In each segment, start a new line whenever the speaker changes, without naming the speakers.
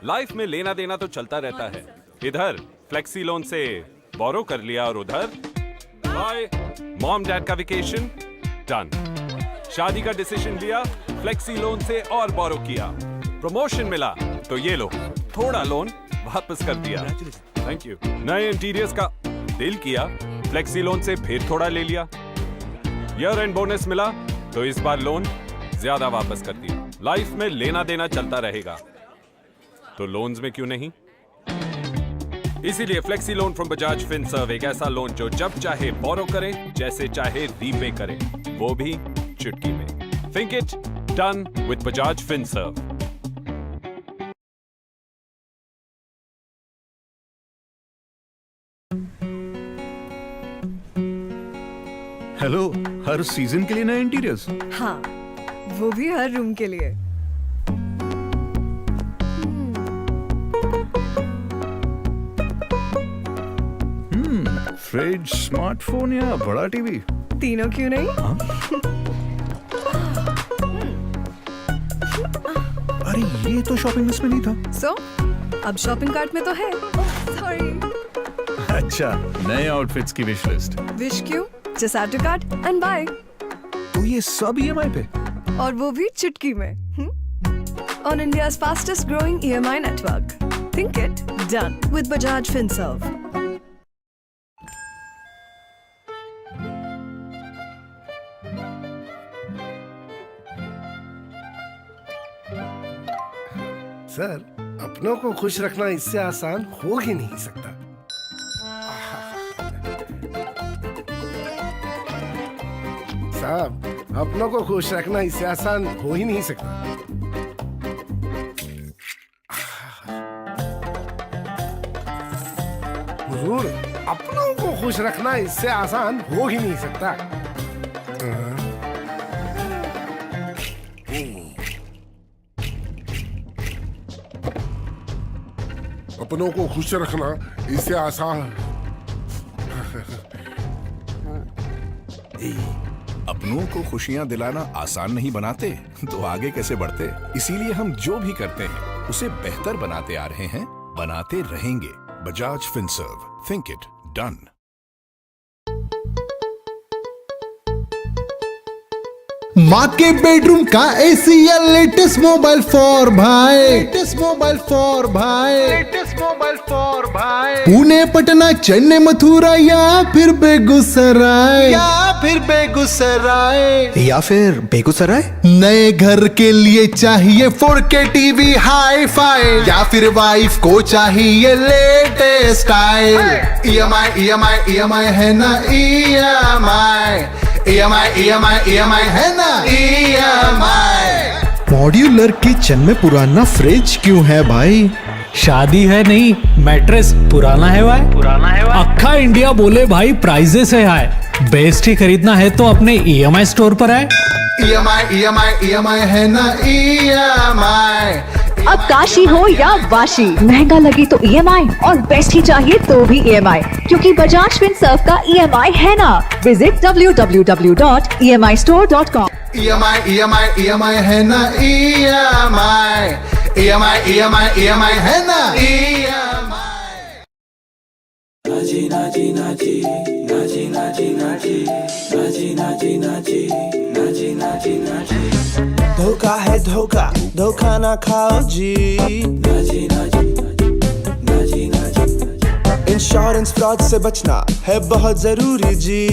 Life में लेना देना तो चलता रहता है। इधर फ्लेक्सी लोन से बोरो कर लिया और उधर बाय मॉम डैड का वेकेशन डन। शादी का डिसीजन लिया, फ्लेक्सी लोन से और बोरो किया। प्रमोशन मिला तो ये लो थोड़ा लोन वापस कर दिया। Thank you. नए इंटीरियर्स का डील किया, फ्लेक्सी लोन से फिर थोड़ा ले लिया। ईयर एंड बोनस मिला तो इस बार लोन ज्यादा वापस कर दिया। लाइफ में लेना देना चलता रहेगा तो लोन्स में क्यों नहीं। इसीलिए flexi loan from Bajaj Finserv एक ऐसा लोन जो जब चाहे बोरो करे, जैसे चाहे रीपे करे, वो भी चुटकी में। Think it done with Bajaj Finserv.
Hello, her season के लिए नए इंटीरियर्स।
हाँ, वो भी हर रूम के लिए।
फ्रिज, स्मार्टफोन या बड़ा टीवी,
तीनों क्यों नहीं?
अरे ये तो शॉपिंग लिस्ट में नहीं था।
सो अब शॉपिंग कार्ट में तो है। सॉरी।
अच्छा, नए आउटफिट्स की विश लिस्ट।
विश क्यों? Just add to cart and buy.
तो ये सब ईएमआई पे,
और वो भी चुटकी में। On India's fastest growing EMI network. Think it done with Bajaj Finserv.
Sir, अपनों को खुश रखना इससे आसान हो ही नहीं सकता। साहब, अपनों को खुश रखना इससे आसान हो ही नहीं सकता। हुजूर, अपनों को खुश रखना इससे आसान हो ही नहीं सकता।
अपनों को खुश रखना इससे आसान।
अपनों को खुशियां दिलाना आसान नहीं बनाते तो आगे कैसे बढ़ते। इसीलिए हम जो भी करते हैं उसे बेहतर बनाते आ रहे हैं, बनाते रहेंगे। Bajaj Finserv, think it done.
माँ के बेडरूम का एसी या लेटेस्ट मोबाइल फॉर भाई, लेटेस्ट मोबाइल फॉर भाई, लेटेस्ट मोबाइल फॉर भाई। पुणे, पटना, चेन्नई, मथुरा या फिर बेगूसराय, या फिर बेगूसराय। नए घर के लिए चाहिए 4K टीवी हाई फाई, या फिर वाइफ को चाहिए लेटेस्ट स्टाइल। EMI है ना, EMI है ना, EMI। मॉड्यूलर किचन में पुराना फ्रिज क्यों है भाई?
शादी है नहीं, मैट्रेस पुराना है भाई। अक्खा इंडिया बोले भाई प्राइजेस है हाई। बेस्ट ही खरीदना है तो अपने EMI स्टोर पर आए।
EMI है ना, EMI।
अब काशी हो या वाशी, महंगा लगे तो EMI और बेस्ट ही चाहिए तो भी EMI, क्योंकि बजाज फिनसर्व का EMI है ना। Visit www.emistore.com।
EMI है ना, EMI है ना, EMI।
धोखा है धोखा, धोखा ना खाओ जी। इंश्योरेंस फ्रॉड से बचना है बहुत जरूरी जी।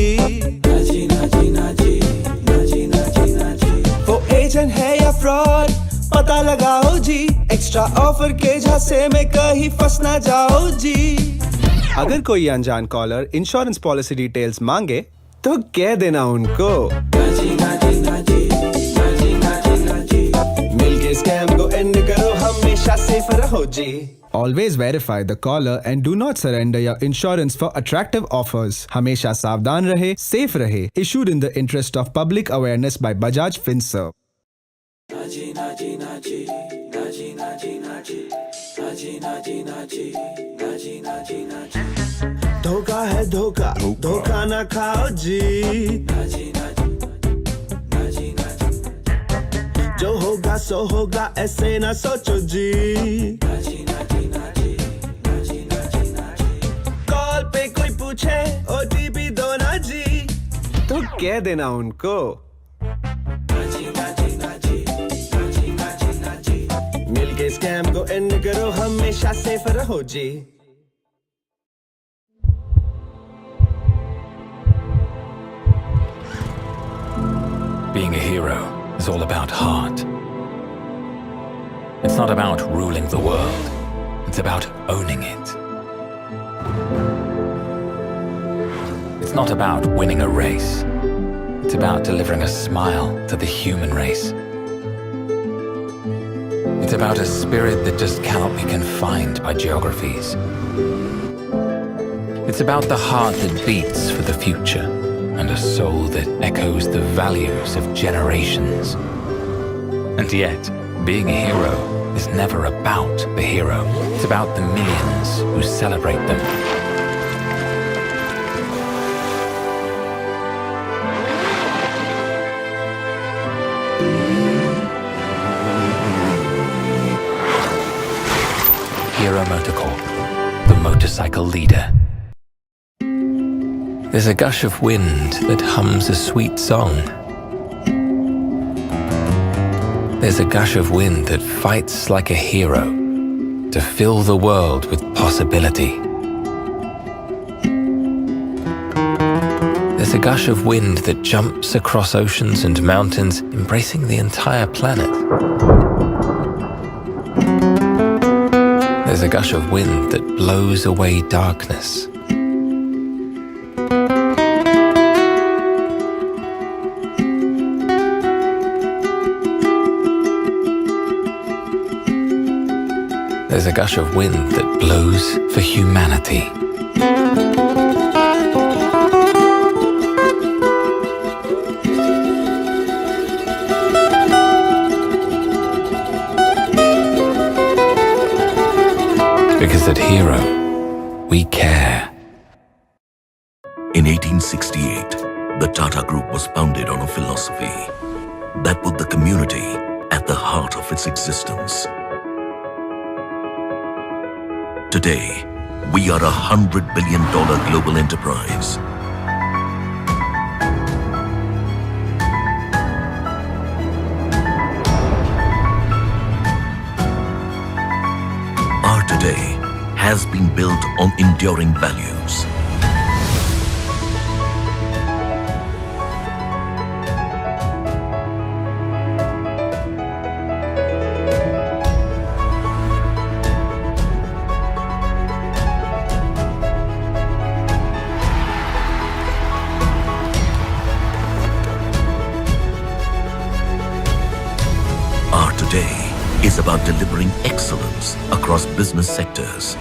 वो एजेंट है या फ्रॉड पता लगाओ जी। एक्स्ट्रा ऑफर के झांसे में कहीं फंस ना जाओ जी। अगर कोई अनजान कॉलर इंश्योरेंस पॉलिसी डिटेल्स मांगे तो कह देना उनको मिलके स्कैम को एंड करो, हमेशा सेफ रहो जी। Always verify the caller and do not surrender your insurance for attractive offers. हमेशा सावधान रहे, सेफ रहे। Issued in the interest of public awareness by Bajaj Finserv. धोखा है धोखा, धोखा ना खाओ जी। जो होगा सो होगा ऐसे ना सोचो जी। पूछे OTP दो ना जी, तो कह देना उनको मिलके स्कैम को एंड करो, हमेशा सेफ रहो जी।
Being a hero is all about heart. It's not about ruling the world. It's about owning it. It's not about winning a race. It's about delivering a smile to the human race. It's about a spirit that just cannot be confined by geographies. It's about the heart that beats for the future and a soul that echoes the values of generations. And yet, being a hero is never about the hero. It's about the millions who celebrate them. Hero Motorcorp, the motorcycle leader. There's a gush of wind that hums a sweet song. There's a gush of wind that fights like a hero to fill the world with possibility. There's a gush of wind that jumps across oceans and mountains, embracing the entire planet. There's a gush of wind that blows away darkness. There's a gush of wind that blows for humanity. Because at Hero, we care.
In 1868, the Tata Group was founded on a philosophy that put the community at the heart of its existence. Today, we are $100 billion global enterprise. Our today has been built on enduring values. Our today is about delivering excellence across business sectors.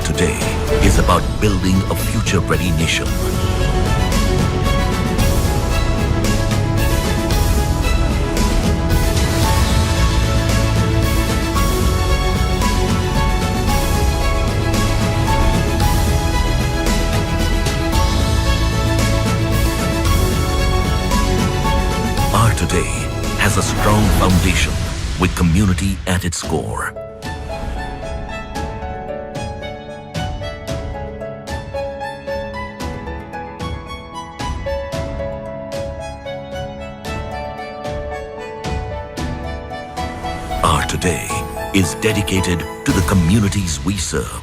Today is about building a future-ready nation. Our today has a strong foundation with community at its core. Our today is dedicated to the communities we serve.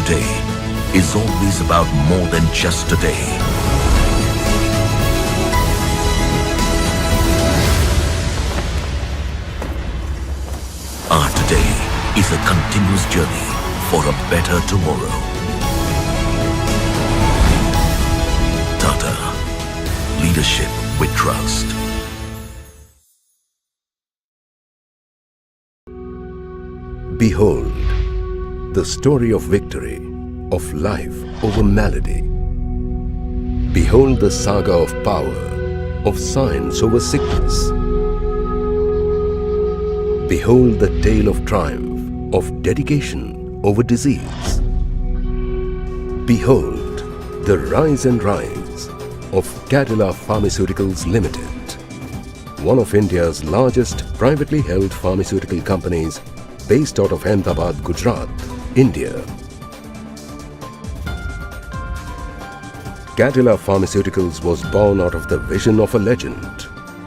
today is always about more than just today. Our today is a continuous journey for a better tomorrow. Tata. Leadership with trust.
Behold, the story of victory, of life over malady. Behold the saga of power, of science over sickness. Behold the tale of triumph, of dedication over disease. Behold the rise and rise of Gaddala Pharmaceuticals Limited, one of India's largest privately held pharmaceutical companies based out of Ahmedabad, Gujarat, India. Gaddala Pharmaceuticals was born out of the vision of a legend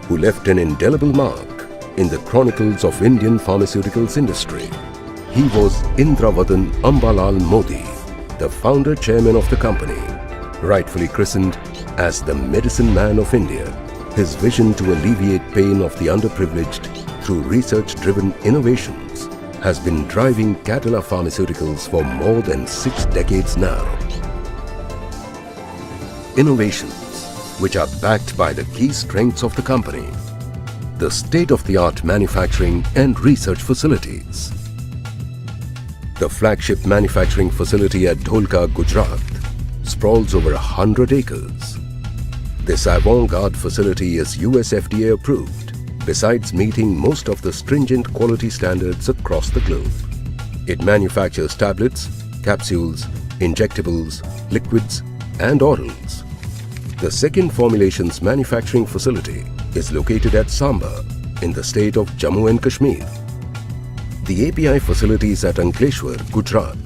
who left an indelible mark in the chronicles of Indian pharmaceuticals industry. He was Indravadan Ambalal Modi, the founder chairman of the company, rightfully christened as the medicine man of India. His vision to alleviate pain of the underprivileged through research-driven innovations has been driving Gaddala Pharmaceuticals for more than 6 decades now. Innovations which are backed by the key strengths of the company, the state-of-the-art manufacturing and research facilities. The flagship manufacturing facility at Dholka, Gujarat, sprawls over 100 acres. This avant-garde facility is US FDA approved, besides meeting most of the stringent quality standards across the globe. It manufactures tablets, capsules, injectables, liquids, and orals. The second formulations manufacturing facility is located at Samba in the state of Jammu and Kashmir. The API facilities at Ankleshwar, Gujarat,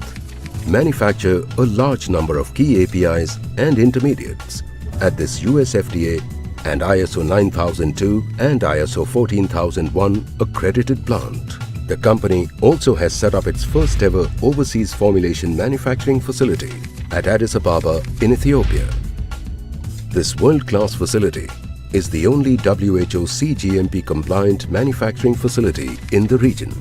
manufacture a large number of key APIs and intermediates at this US FDA and ISO 9002 and ISO 14001 accredited plant. The company also has set up its first ever overseas formulation manufacturing facility at Addis Ababa in Ethiopia. This world-class facility is the only WHO CGMP compliant manufacturing facility in the region.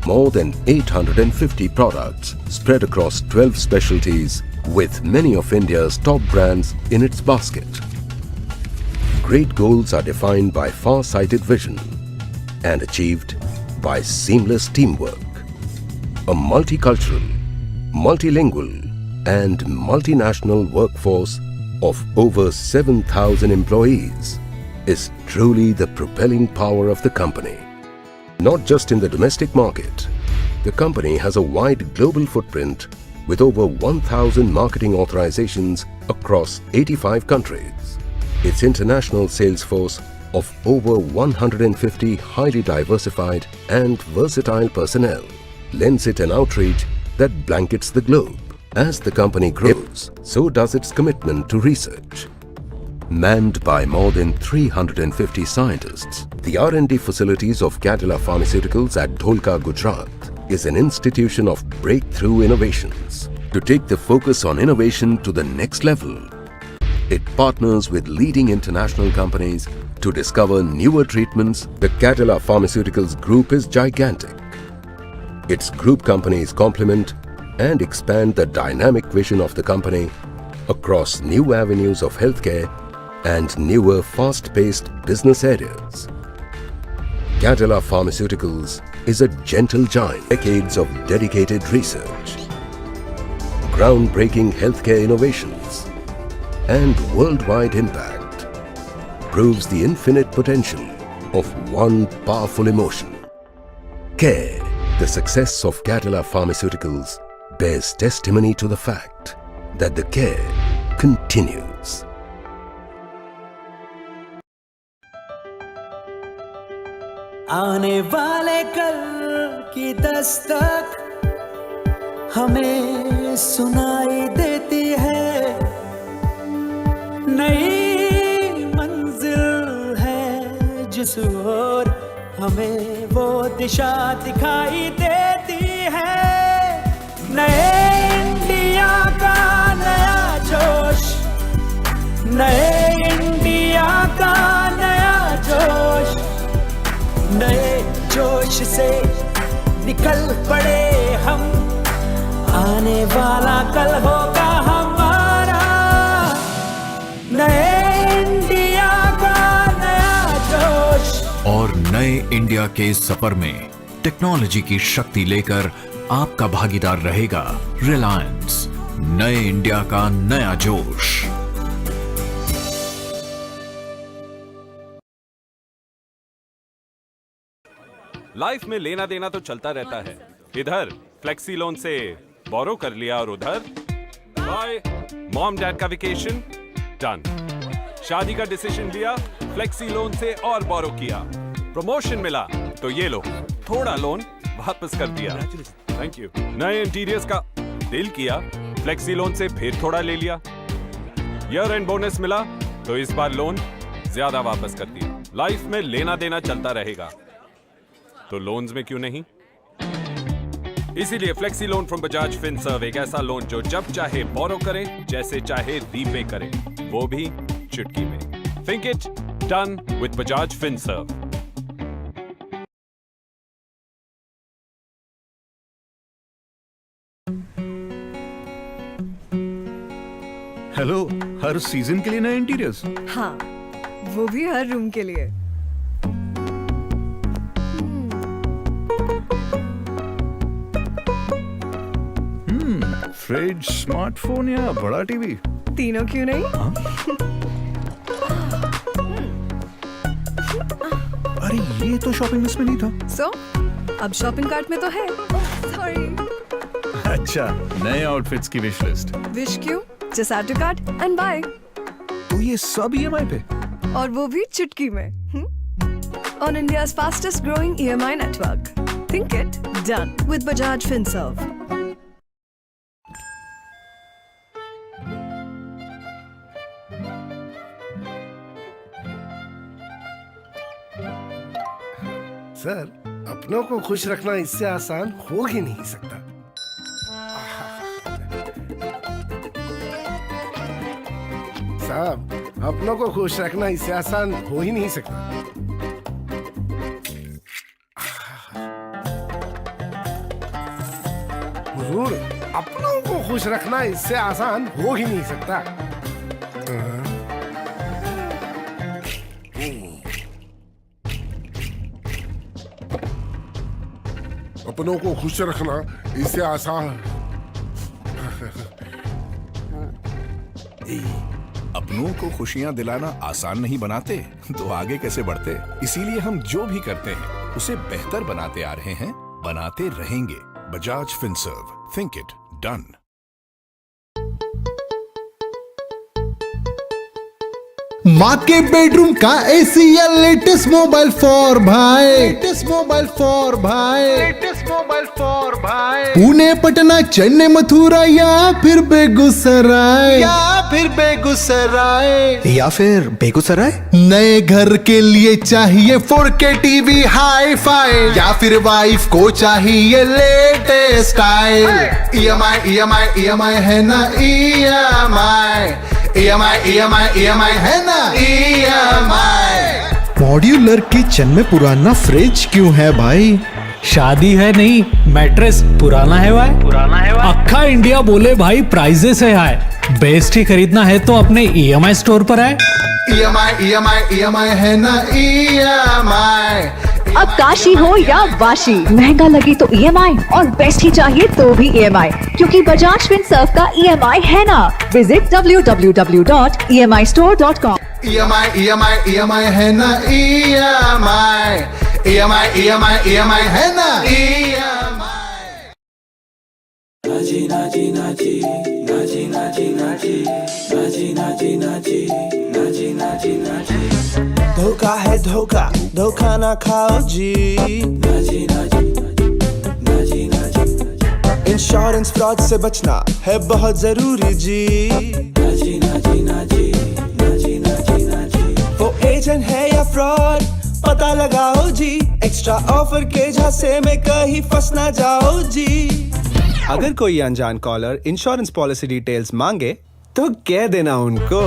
More than 850 products spread across 12 specialties with many of India's top brands in its basket. Great goals are defined by far-sighted vision and achieved by seamless teamwork. A multicultural, multilingual and multinational workforce of over 7,000 employees is truly the propelling power of the company. Not just in the domestic market, the company has a wide global footprint with over 1,000 marketing authorizations across 85 countries. Its international sales force of over 150 highly diversified and versatile personnel lends it an outreach that blankets the globe. As the company grows, so does its commitment to research. Manned by more than 350 scientists, the R&D facilities of Gaddala Pharmaceuticals at Dholka, Gujarat is an institution of breakthrough innovations. To take the focus on innovation to the next level, it partners with leading international companies to discover newer treatments. The Gaddala Pharmaceuticals group is gigantic. Its group companies complement and expand the dynamic vision of the company across new avenues of healthcare and newer fast-paced business areas. Gaddala Pharmaceuticals is a gentle giant. Decades of dedicated research, groundbreaking healthcare innovations, and worldwide impact proves the infinite potential of one powerful emotion. Care. The success of Gaddala Pharmaceuticals bears testimony to the fact that the care continues.
आने वाले कल की दस्तक हमें सुनाई देती है, नई मंजिल है जिस ओर हमें वो दिशा दिखाई देती है, नए इंडिया का नया जोश, नए इंडिया का नया जोश, नए जोश से निकल पड़े हम, आने वाला कल होगा हमारा, नए इंडिया का नया जोश।
और नए इंडिया के सफर में टेक्नोलॉजी की शक्ति लेकर आपका भागीदार रहेगा रिलायंस। नए इंडिया का नया जोश।
लाइफ में लेना देना तो चलता रहता है। इधर फ्लेक्सी लोन से बोरो कर लिया और उधर बाय मॉम डैड का वेकेशन डन। शादी का डिसीजन लिया, फ्लेक्सी लोन से और बोरो किया। प्रमोशन मिला तो ये लो थोड़ा लोन वापस कर दिया, थैंक यू। नए इंटीरियर्स का दिल किया, फ्लेक्सी लोन से फिर थोड़ा ले लिया। ईयर एंड बोनस मिला तो इस बार लोन ज्यादा वापस कर दिया। लाइफ में लेना देना चलता रहेगा तो लोन्स में क्यों नहीं। इसीलिए flexi loan from Bajaj Finserv एक ऐसा लोन जो जब चाहे बोरो करे, जैसे चाहे रीपे करे, वो भी चुटकी में। Think it done with Bajaj Finserv.
Hello, her season के लिए नए इंटीरियर्स?
हाँ, वो भी हर रूम के लिए।
फ्रिज, स्मार्टफोन या बड़ा टीवी?
तीनों क्यों नहीं?
अरे ये तो शॉपिंग लिस्ट में नहीं था।
सो अब शॉपिंग कार्ट में तो है। सॉरी।
अच्छा, नए आउटफिट्स की विश लिस्ट।
विश क्यों? Just add to cart and buy.
तो ये सब EMI पे?
और वो भी चुटकी में। On India's fastest growing EMI network. Think it done with Bajaj Finserv.
Sir, अपनों को खुश रखना इससे आसान हो ही नहीं सकता। साहब, अपनों को खुश रखना इससे आसान हो ही नहीं सकता। हुजूर, अपनों को खुश रखना इससे आसान हो ही नहीं सकता।
अपनों को खुश रखना इससे आसान।
अपनों को खुशियां दिलाना आसान नहीं बनाते तो आगे कैसे बढ़ते। इसीलिए हम जो भी करते हैं उसे बेहतर बनाते आ रहे हैं, बनाते रहेंगे। Bajaj Finserv, think it done.
माँ के बेडरूम का AC या लेटेस्ट मोबाइल फॉर भाई, लेटेस्ट मोबाइल फॉर भाई, लेटेस्ट मोबाइल फॉर भाई। पुणे, पटना, चेन्नई, मथुरा या फिर बेगूसराय,
या फिर बेगूसराय।
नए घर के लिए चाहिए 4K टीवी हाई फाई, या फिर वाइफ को चाहिए लेटेस्ट स्टाइल। EMI है ना EMI है ना EMI।
मॉड्यूलर किचन में पुराना फ्रिज क्यों है भाई?
शादी है नहीं, मैट्रेस पुराना है भाई। अक्खा इंडिया बोले भाई प्राइजेस है हाई, बेस्ट ही खरीदना है तो अपने EMI स्टोर पर आए।
EMI है ना EMI।
अब काशी हो या वाशी, महंगा लगे तो EMI और बेस्ट ही चाहिए तो भी EMI, क्योंकि बजाज फिनसर्व का EMI है ना। Visit www.emistore.com।
EMI है ना EMI है ना EMI।
नाची नाची नाची नाची नाची नाची नाची नाची नाची नाची नाची नाची। धोखा है धोखा, धोखा ना खाओ जी। नाची नाची नाची नाची। इंश्योरेंस फ्रॉड से बचना है बहुत जरूरी जी। नाची नाची नाची नाची नाची नाची। वो एजेंट है या फ्रॉड पता लगाओ जी। एक्स्ट्रा ऑफर के झांसे में कहीं फंस ना जाओ जी।
अगर कोई अनजान कॉलर इंश्योरेंस पॉलिसी डिटेल्स मांगे तो कह देना उनको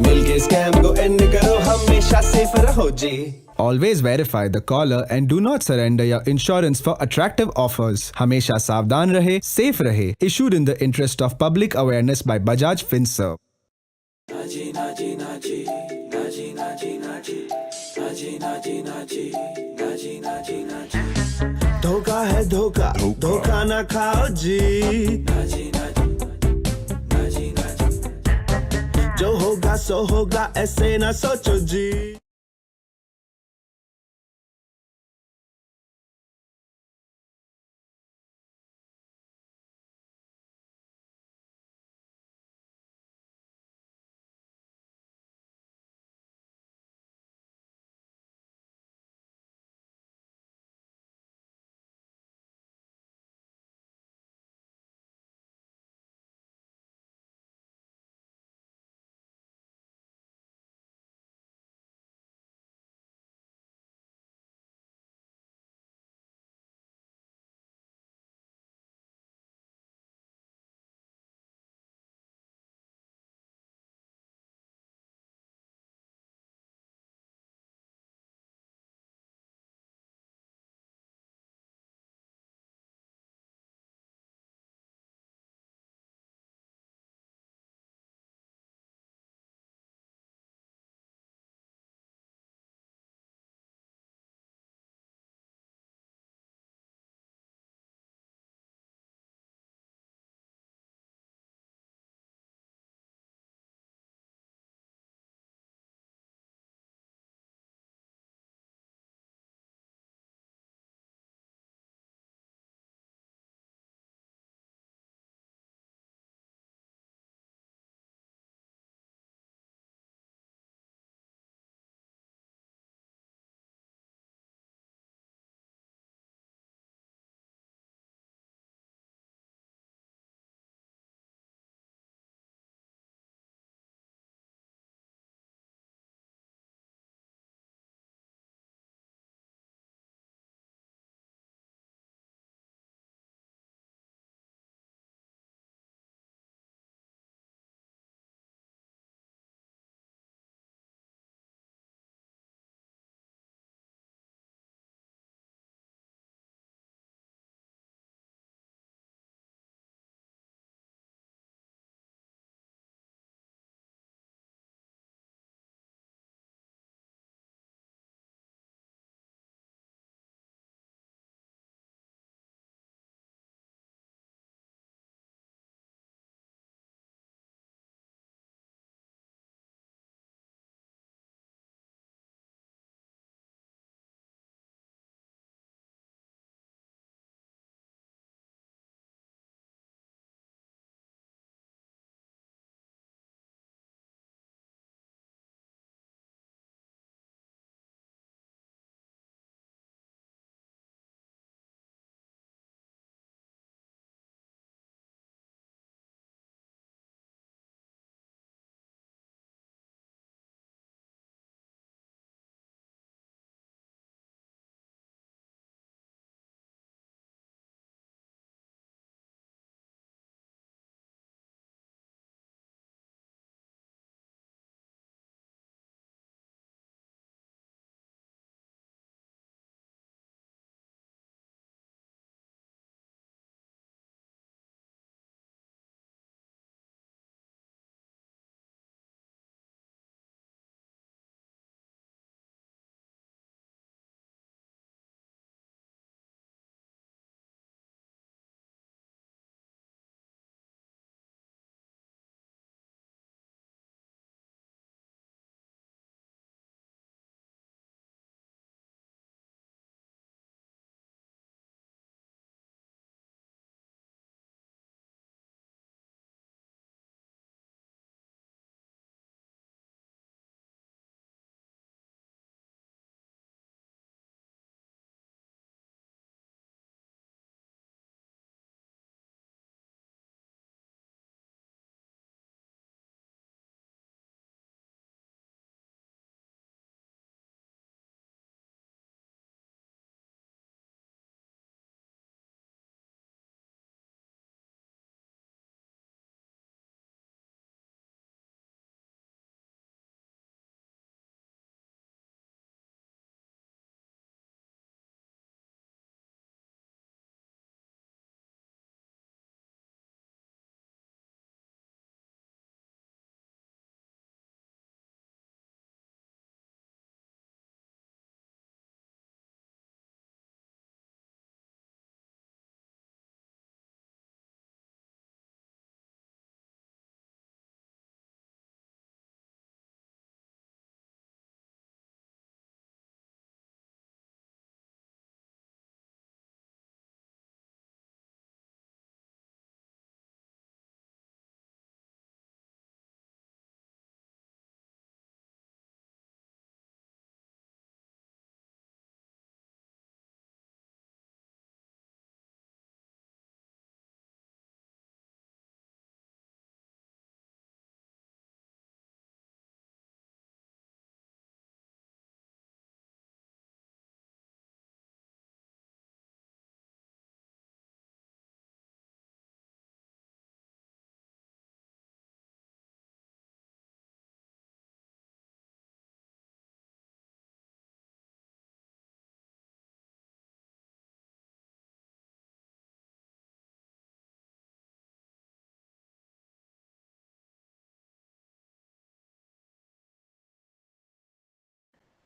मिलके स्कैम को एंड करो, हमेशा सेफ रहो जी।
Always verify the caller and do not surrender your insurance for attractive offers. हमेशा सावधान रहे, safe रहे. Issued in the interest of public awareness by Bajaj Finserv.
धोखा है धोखा, धोखा ना खाओ जी। जो होगा सो होगा, ऐसे ना सोचो जी।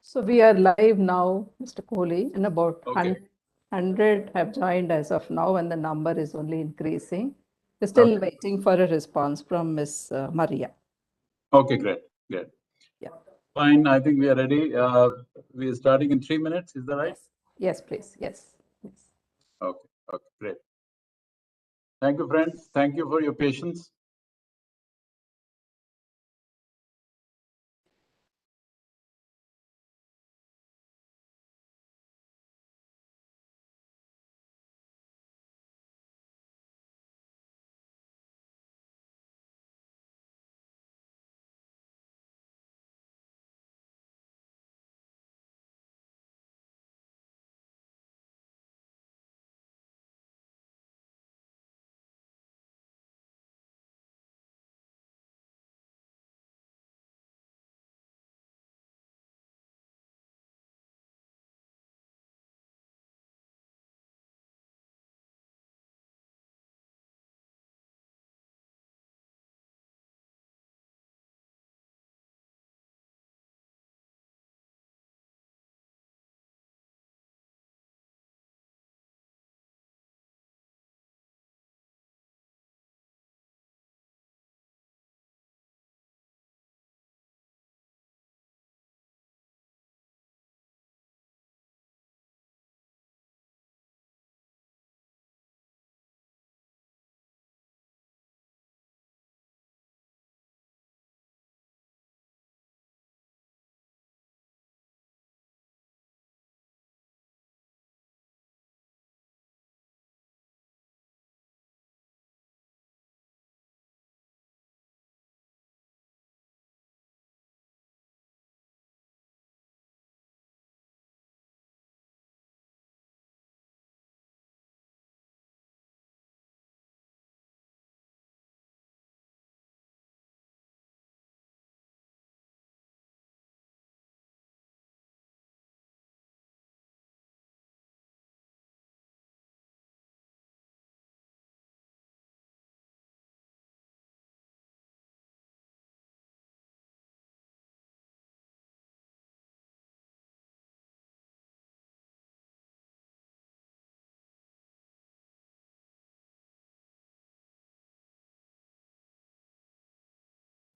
So we are live now, Mr. Kohli, and about
Okay.
100 have joined as of now, and the number is only increasing. We're still waiting for a response from Ms. Maria.
Okay, great. Great.
Yeah.
Fine. I think we are ready. We are starting in 3 minutes. Is that right?
Yes, please. Yes.
Okay. Okay, great. Thank you, friends. Thank you for your patience.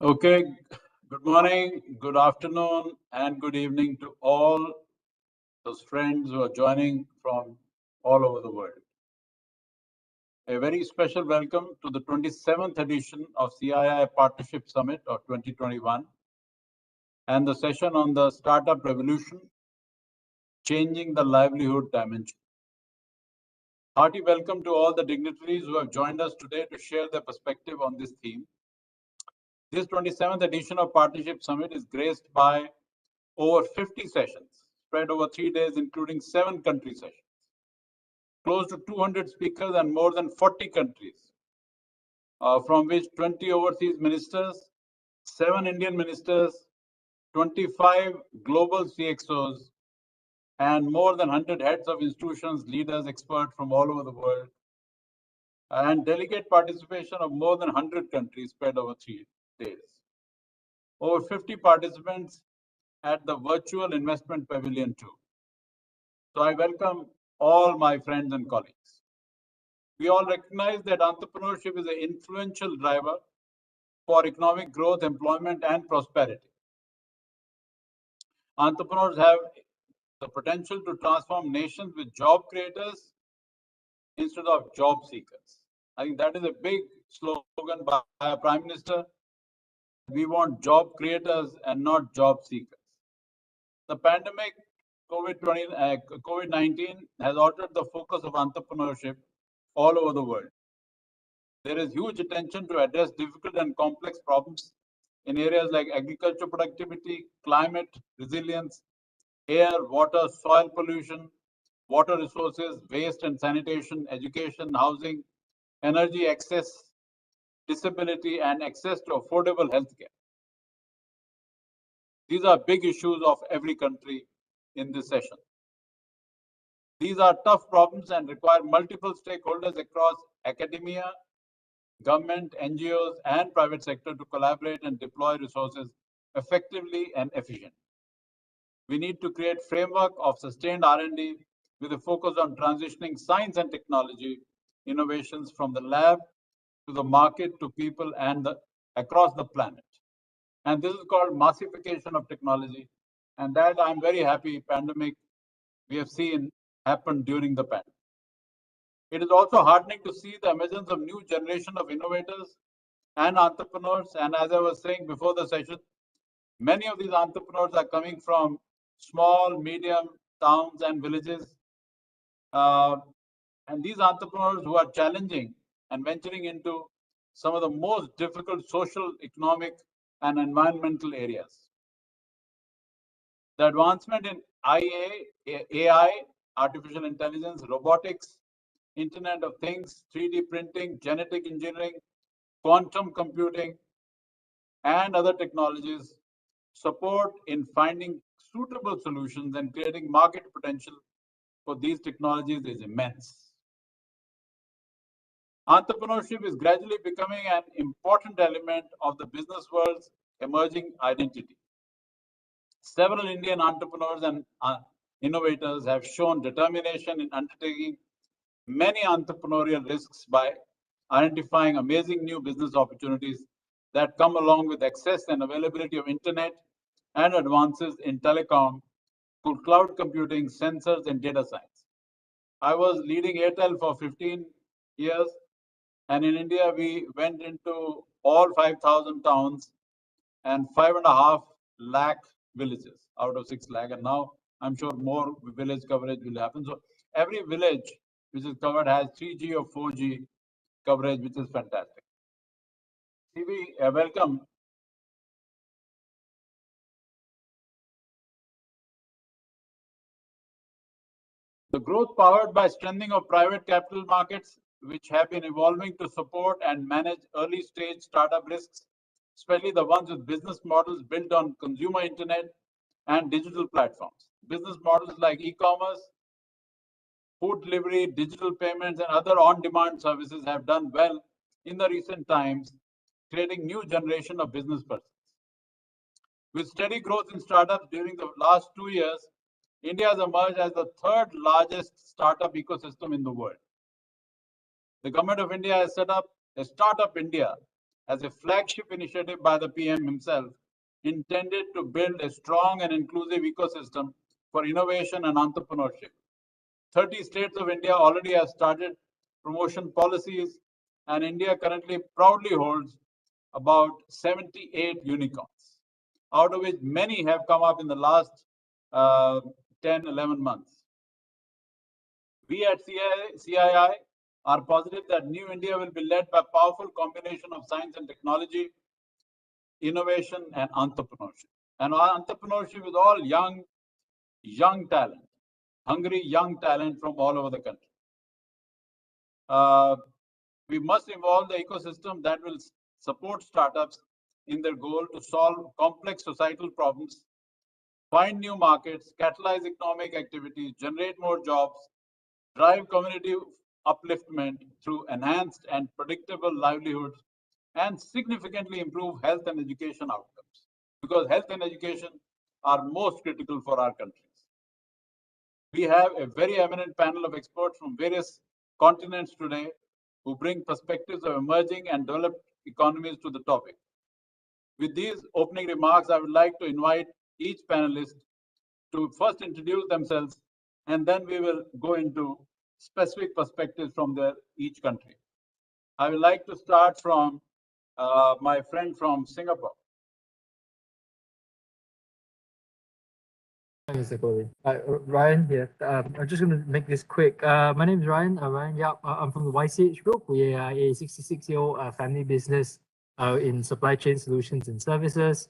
Okay. Good morning, good afternoon, and good evening to all those friends who are joining from all over the world. A very special welcome to the 27th edition of CII Partnership Summit of 2021 and the session on the Startup Revolution, Changing the Livelihood Dimension. Hearty welcome to all the dignitaries who have joined us today to share their perspective on this theme. This 27th edition of Partnership Summit is graced by over 50 sessions spread over 3 days, including 7 country sessions, close to 200 speakers and more than 40 countries, from which 20 overseas ministers, 7 Indian ministers, 25 global CXOs, and more than 100 heads of institutions, leaders, experts from all over the world, and delegate participation of more than 100 countries spread over 3 days. Over 50 participants at the virtual investment pavilion too. So I welcome all my friends and colleagues. We all recognize that entrepreneurship is an influential driver for economic growth, employment, and prosperity. Entrepreneurs have the potential to transform nations with job creators instead of job seekers. I think that is a big slogan by our Prime Minister. We want job creators and not job seekers. The pandemic, COVID-19 has altered the focus of entrepreneurship all over the world. There is huge attention to address difficult and complex problems in areas like agriculture productivity, climate resilience, air, water, soil pollution, water resources, waste and sanitation, education, housing, energy access, disability, and access to affordable healthcare. These are big issues of every country in this session. These are tough problems and require multiple stakeholders across academia, government, NGOs, and private sector to collaborate and deploy resources effectively and efficiently. We need to create framework of sustained R&D with a focus on transitioning science and technology innovations from the lab to the market to people and across the planet. And this is called massification of technology. And that I'm very happy pandemic we have seen happen during the pandemic. It is also heartening to see the emergence of new generation of innovators and entrepreneurs. And as I was saying before the session, many of these entrepreneurs are coming from small, medium towns and villages. And these entrepreneurs who are challenging and venturing into some of the most difficult social, economic, and environmental areas. The advancement in AI, artificial intelligence, robotics, Internet of Things, 3D printing, genetic engineering, quantum computing, and other technologies support in finding suitable solutions and creating market potential for these technologies is immense. Entrepreneurship is gradually becoming an important element of the business world's emerging identity. Several Indian entrepreneurs and innovators have shown determination in undertaking many entrepreneurial risks by identifying amazing new business opportunities that come along with access and availability of internet and advances in telecom, cloud computing, sensors, and data science. I was leading Airtel for 15 years, and in India, we went into all 5,000 towns and 5.5 lakh villages out of 6 lakh. And now I'm sure more village coverage will happen. So every village which is covered has 3G or 4G coverage, which is fantastic. CV, welcome. The growth powered by strengthening of private capital markets, which have been evolving to support and manage early stage startup risks, especially the ones with business models built on consumer internet and digital platforms. Business models like e-commerce, food delivery, digital payments, and other on-demand services have done well in the recent times, creating new generation of business persons. With steady growth in startups during the last 2 years, India has emerged as the third largest startup ecosystem in the world. The government of India has set up a Startup India as a flagship initiative by the PM himself, intended to build a strong and inclusive ecosystem for innovation and entrepreneurship. 30 states of India already have started promotion policies, and India currently proudly holds about 78 unicorns, out of which many have come up in the last 10, 11 months. We at CII are positive that New India will be led by a powerful combination of science and technology, innovation, and entrepreneurship. And our entrepreneurship is all young talent, hungry young talent from all over the country. We must evolve the ecosystem that will support startups in their goal to solve complex societal problems, find new markets, catalyze economic activity, generate more jobs, drive community upliftment through enhanced and predictable livelihoods, and significantly improve health and education outcomes, because health and education are most critical for our countries. We have a very eminent panel of experts from various continents today who bring perspectives of emerging and developed economies to the topic. With these opening remarks, I would like to invite each panelist to first introduce themselves, and then we will go into specific perspectives from each country. I would like to start from my friend from Singapore.
Hi, Mr. Kohli. Ryan here. I'm just going to make this quick. My name is Ryan. Ryan Yap. I'm from the YCH Group. We are a 66-year-old family business in supply chain solutions and services.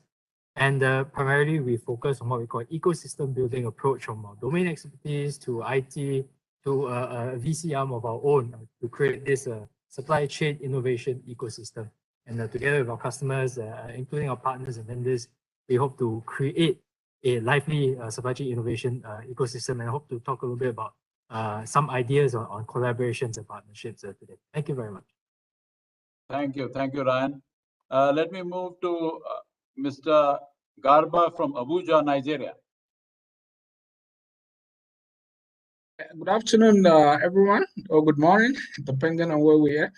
And primarily, we focus on what we call ecosystem building approach, from our domain expertise to IT to a VC arm of our own to create this supply chain innovation ecosystem. And together with our customers, including our partners and vendors, we hope to create a lively supply chain innovation ecosystem, and I hope to talk a little bit about some ideas on collaborations and partnerships today. Thank you very much.
Thank you, Ryan. Let me move to Mr. Garba from Abuja, Nigeria.
Good afternoon, everyone, or good morning, depending on where we are.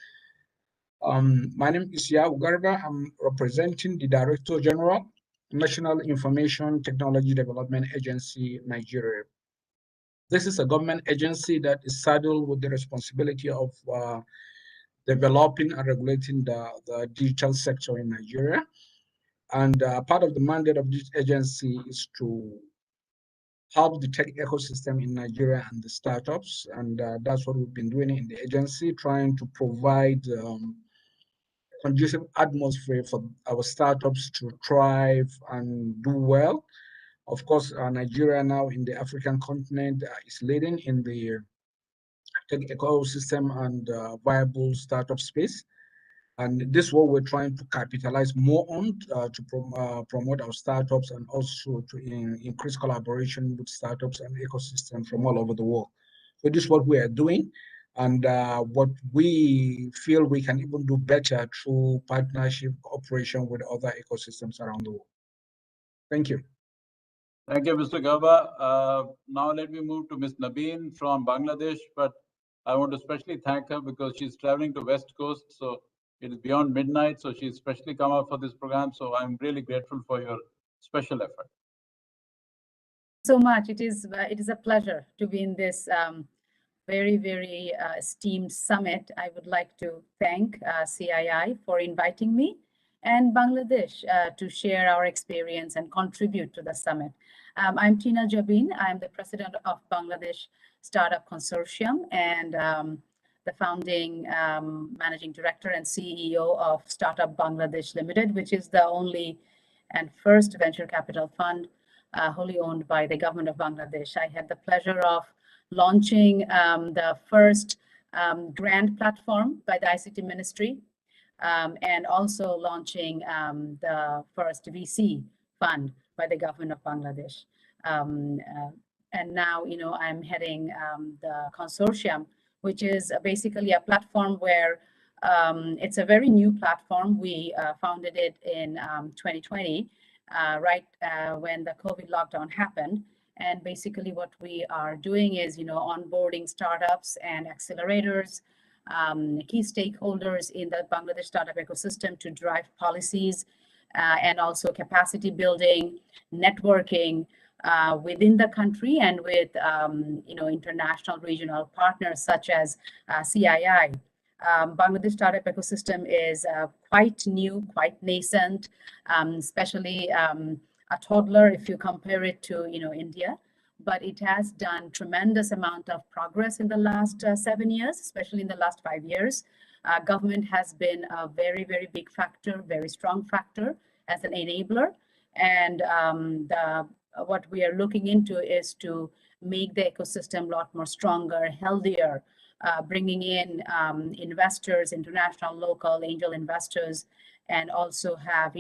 My name is Yao Garba. I'm representing the Director General, National Information Technology Development Agency, Nigeria. This is a government agency that is saddled with the responsibility of developing and regulating the digital sector in Nigeria. And part of the mandate of this agency is to help the tech ecosystem in Nigeria and the startups. And that's what we've been doing in the agency, trying to provide conducive atmosphere for our startups to thrive and do well. Of course, Nigeria now in the African continent is leading in the tech ecosystem and viable startup space. And this is what we're trying to capitalize more on to promote our startups and also to increase collaboration with startups and ecosystems from all over the world. So this is what we are doing, and what we feel we can even do better through partnership cooperation with other ecosystems around the world. Thank you.
Thank you, Mr. Gaba. Now let me move to Ms. Nabeen from Bangladesh, but I want to especially thank her because she's traveling to West Coast, so it is beyond midnight, so she's especially come out for this program. So I'm really grateful for your special effort.
So much. It is a pleasure to be in this very esteemed summit. I would like to thank CII for inviting me and Bangladesh to share our experience and contribute to the summit. I'm Tina Jabin. I'm the president of Bangladesh Startup Consortium and the founding managing director and CEO of Startup Bangladesh Limited, which is the only and first venture capital fund wholly owned by the government of Bangladesh. I had the pleasure of launching the first grant platform by the ICT Ministry and also launching the first VC fund by the government of Bangladesh. And now, I'm heading the consortium, which is basically a platform where it's a very new platform. We founded it in 2020, right when the COVID lockdown happened. And basically what we are doing is, onboarding startups and accelerators, key stakeholders in the Bangladesh startup ecosystem to drive policies and also capacity building, networking within the country and with, international regional partners such as CII. Bangladesh startup ecosystem is quite new, quite nascent, especially a toddler if you compare it to India, but it has done tremendous amount of progress in the last 7 years, especially in the last 5 years. Government has been a very big factor, very strong factor as an enabler, and what we are looking into is to make the ecosystem a lot more stronger, healthier, bringing in investors, international, local angel investors, and also have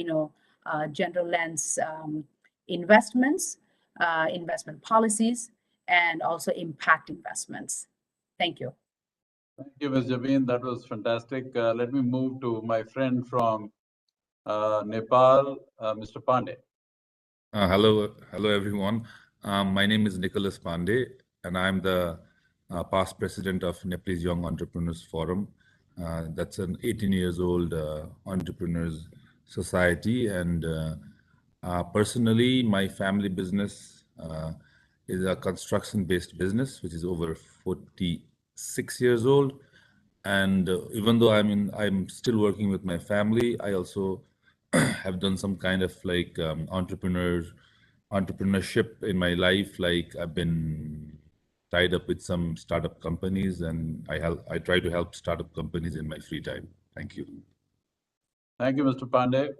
gender lens investments, investment policies, and also impact investments. Thank you.
Thank you, Ms. Jabin. That was fantastic. Let me move to my friend from Nepal, Mr. Pandey.
Hello everyone. My name is Nicolas Pandey, and I'm the past president of Nepalese Young Entrepreneurs Forum. That's an 18 years old entrepreneurs society, and personally, my family business is a construction-based business, which is over 46 years old. And even though I'm still working with my family, I also have done some kind of like entrepreneurship in my life. Like I've been tied up with some startup companies, and I try to help startup companies in my free time. Thank you.
Thank you, Mr. Pandey.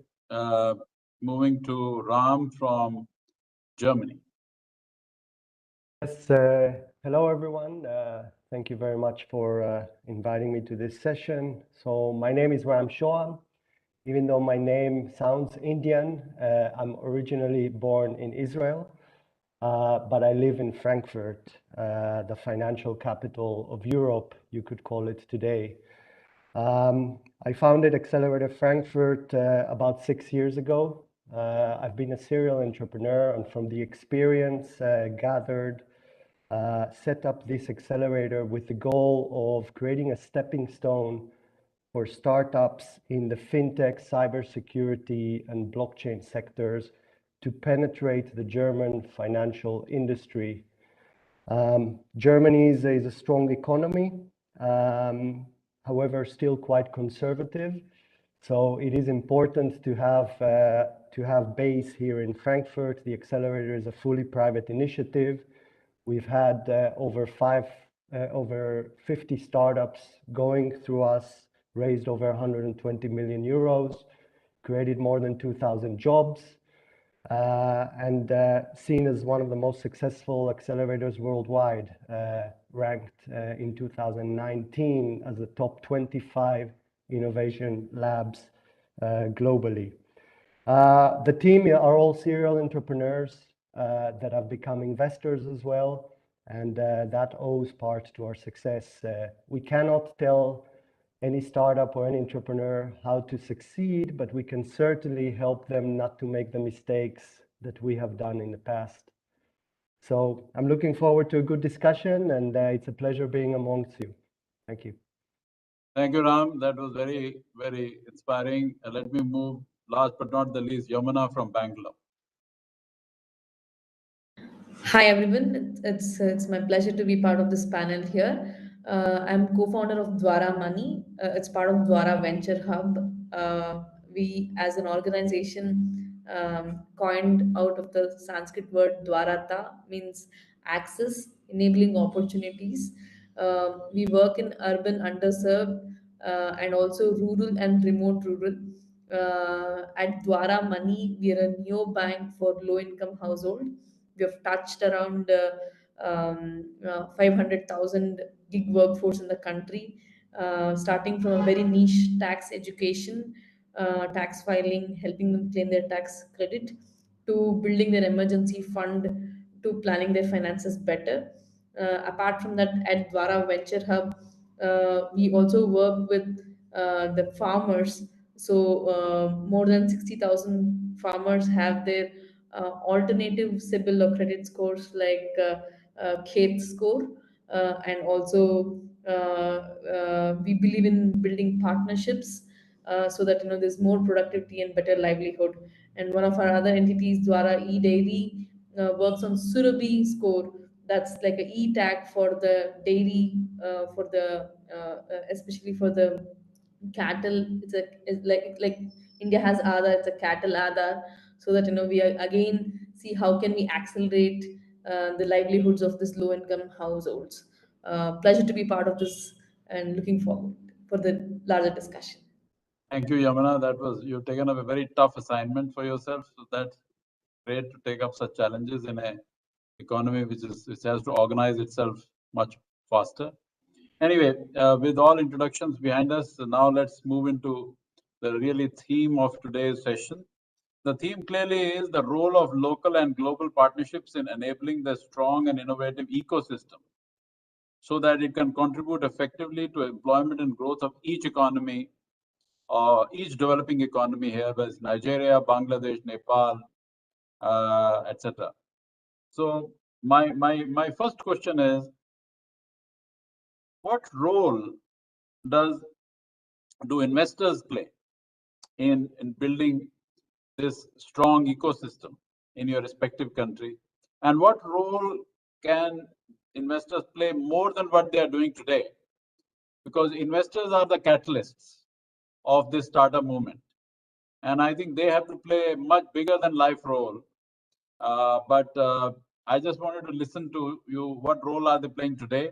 Moving to Ram from Germany.
Yes, hello everyone. Thank you very much for inviting me to this session. So my name is Ram Shoam. Even though my name sounds Indian, I'm originally born in Israel, but I live in Frankfurt, the financial capital of Europe, you could call it today. I founded Accelerator Frankfurt about 6 years ago. I've been a serial entrepreneur, and from the experience gathered set up this accelerator with the goal of creating a stepping stone for startups in the fintech, cybersecurity, and blockchain sectors to penetrate the German financial industry. Germany is a strong economy, however, still quite conservative. So it is important to have base here in Frankfurt. The accelerator is a fully private initiative. We've had over 50 startups going through us, raised over 120 million euros, created more than 2,000 jobs, and seen as one of the most successful accelerators worldwide, ranked in 2019 as the top 25 innovation labs globally. The team are all serial entrepreneurs that have become investors as well, and that owes part to our success. We cannot tell any startup or any entrepreneur how to succeed, but we can certainly help them not to make the mistakes that we have done in the past. So I'm looking forward to a good discussion, and it's a pleasure being amongst you. Thank you.
Thank you, Ram. That was very, very inspiring. Let me move, last but not the least, Yamuna from Bangalore.
Hi everyone, it's my pleasure to be part of this panel here. I'm co-founder of Dwara Money. It's part of Dwara Venture Hub. We, as an organization, coined out of the Sanskrit word Dwarata, means access, enabling opportunities. We work in urban, underserved, and also rural and remote rural. At Dwara Money, we are a neobank for low-income household. We have touched around 500,000 gig workforce in the country, starting from a very niche tax education, tax filing, helping them claim their tax credit, to building their emergency fund, to planning their finances better. Apart from that, at Dwara Venture Hub, we also work with the farmers. So more than 60,000 farmers have their alternative CIBIL or credit scores like Kate score, and also we believe in building partnerships so that there's more productivity and better livelihood. And one of our other entities, Dwara E-Dairy, works on Surabhi score. That's like a e-tag for the dairy, for the especially for the cattle. It's like India has Aadhaar, it's a cattle Aadhaar, so that we again see how can we accelerate the livelihoods of this low-income households. Pleasure to be part of this, and looking forward for the larger discussion.
Thank you, Yamuna. You've taken up a very tough assignment for yourself. So that's great to take up such challenges in an economy which has to organize itself much faster. Anyway, with all introductions behind us, now let's move into the really theme of today's session. The theme clearly is the role of local and global partnerships in enabling the strong and innovative ecosystem so that it can contribute effectively to employment and growth of each economy, each developing economy here, as Nigeria, Bangladesh, Nepal, etc. So my first question is, what role do investors play in building this strong ecosystem in your respective country? And what role can investors play more than what they are doing today? Because investors are the catalysts of this startup movement. And I think they have to play a much bigger than life role. But I just wanted to listen to you. What role are they playing today?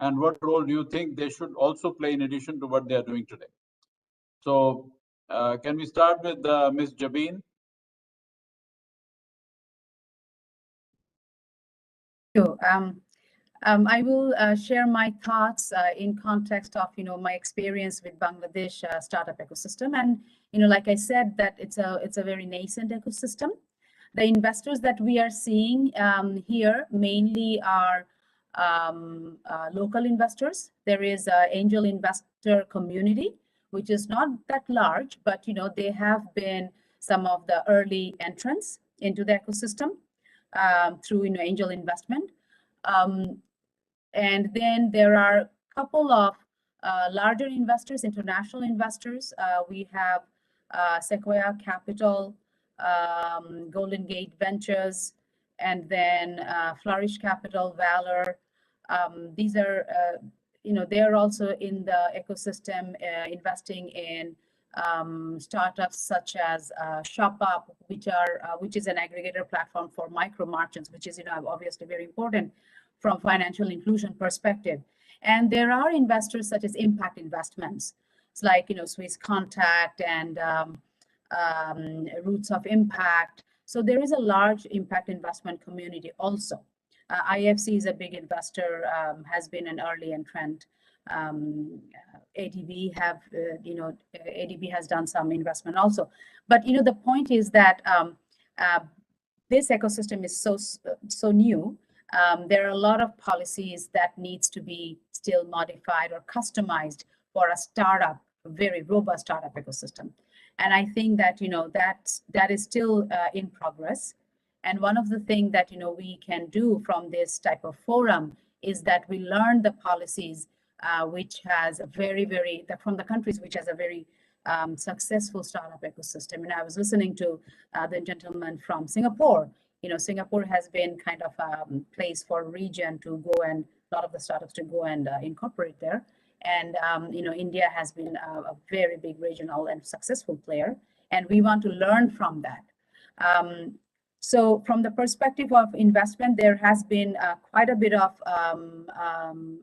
And what role do you think they should also play in addition to what they are doing today? So can we start with Ms. Jabin?
I will share my thoughts in context of my experience with Bangladesh startup ecosystem, and like I said, that it's a very nascent ecosystem. The investors that we are seeing here mainly are local investors. There is an angel investor community which is not that large, but they have been some of the early entrants into the ecosystem through angel investment. And then there are a couple of larger investors, international investors. We have Sequoia Capital, Golden Gate Ventures, and then Flourish Capital, Valor. These are, they are also in the ecosystem, investing in startups such as ShopUp, which is an aggregator platform for micro merchants, which is obviously very important from financial inclusion perspective. And there are investors such as impact investments. It's like Swiss Contact and Roots of Impact. So there is a large impact investment community also. IFC is a big investor, has been an early entrant. ADB has done some investment also. But the point is that this ecosystem is so new. There are a lot of policies that needs to be still modified or customized for a startup, a very robust startup ecosystem. And I think that that is still in progress. And one of the things that we can do from this type of forum is that we learn the policies which has a from the countries which has a very successful startup ecosystem. And I was listening to the gentleman from Singapore. Singapore has been kind of a place for region to go and a lot of the startups to go and incorporate there. And India has been a very big regional and successful player, and we want to learn from that. So from the perspective of investment, there has been quite a bit of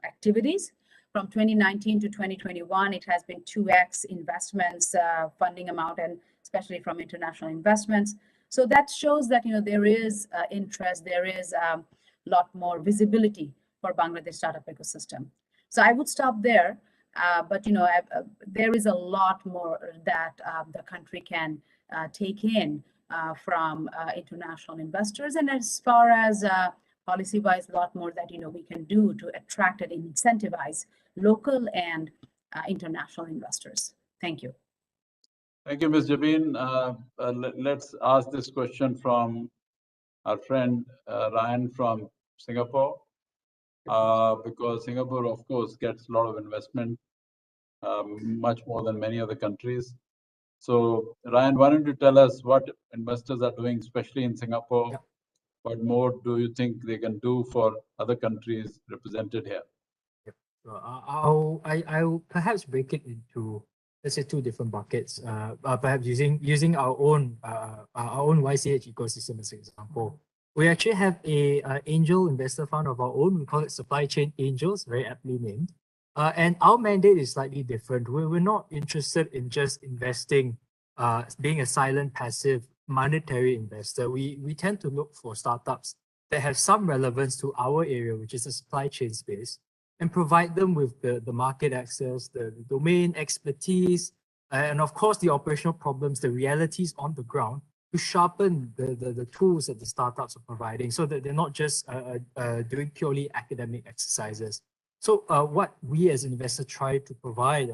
activities. From 2019 to 2021, it has been 2x investments, funding amount, and especially from international investments. So that shows that there is interest, there is a lot more visibility for Bangladesh startup ecosystem. So I would stop there, but there is a lot more that the country can take in from international investors, and as far as policy-wise, a lot more that we can do to attract and incentivize local and international investors. Thank you.
Thank you, Ms. Jabin. Let's ask this question from our friend Ryan from Singapore, because Singapore, of course, gets a lot of investment, much more than many other countries. So, Ryan, why don't you tell us what investors are doing, especially in Singapore? Yeah. What more do you think they can do for other countries represented here?
Yep. So I'll perhaps break it into, let's say, two different buckets. Perhaps using our own YCH ecosystem as an example. We actually have a angel investor fund of our own. We call it Supply Chain Angels, very aptly named. And our mandate is slightly different. We're not interested in just investing, being a silent, passive, monetary investor. We tend to look for startups that have some relevance to our area, which is the supply chain space, and provide them with the market access, the domain expertise, and of course the operational problems, the realities on the ground, to sharpen the tools that the startups are providing, so that they're not just doing purely academic exercises. So what we as investors try to provide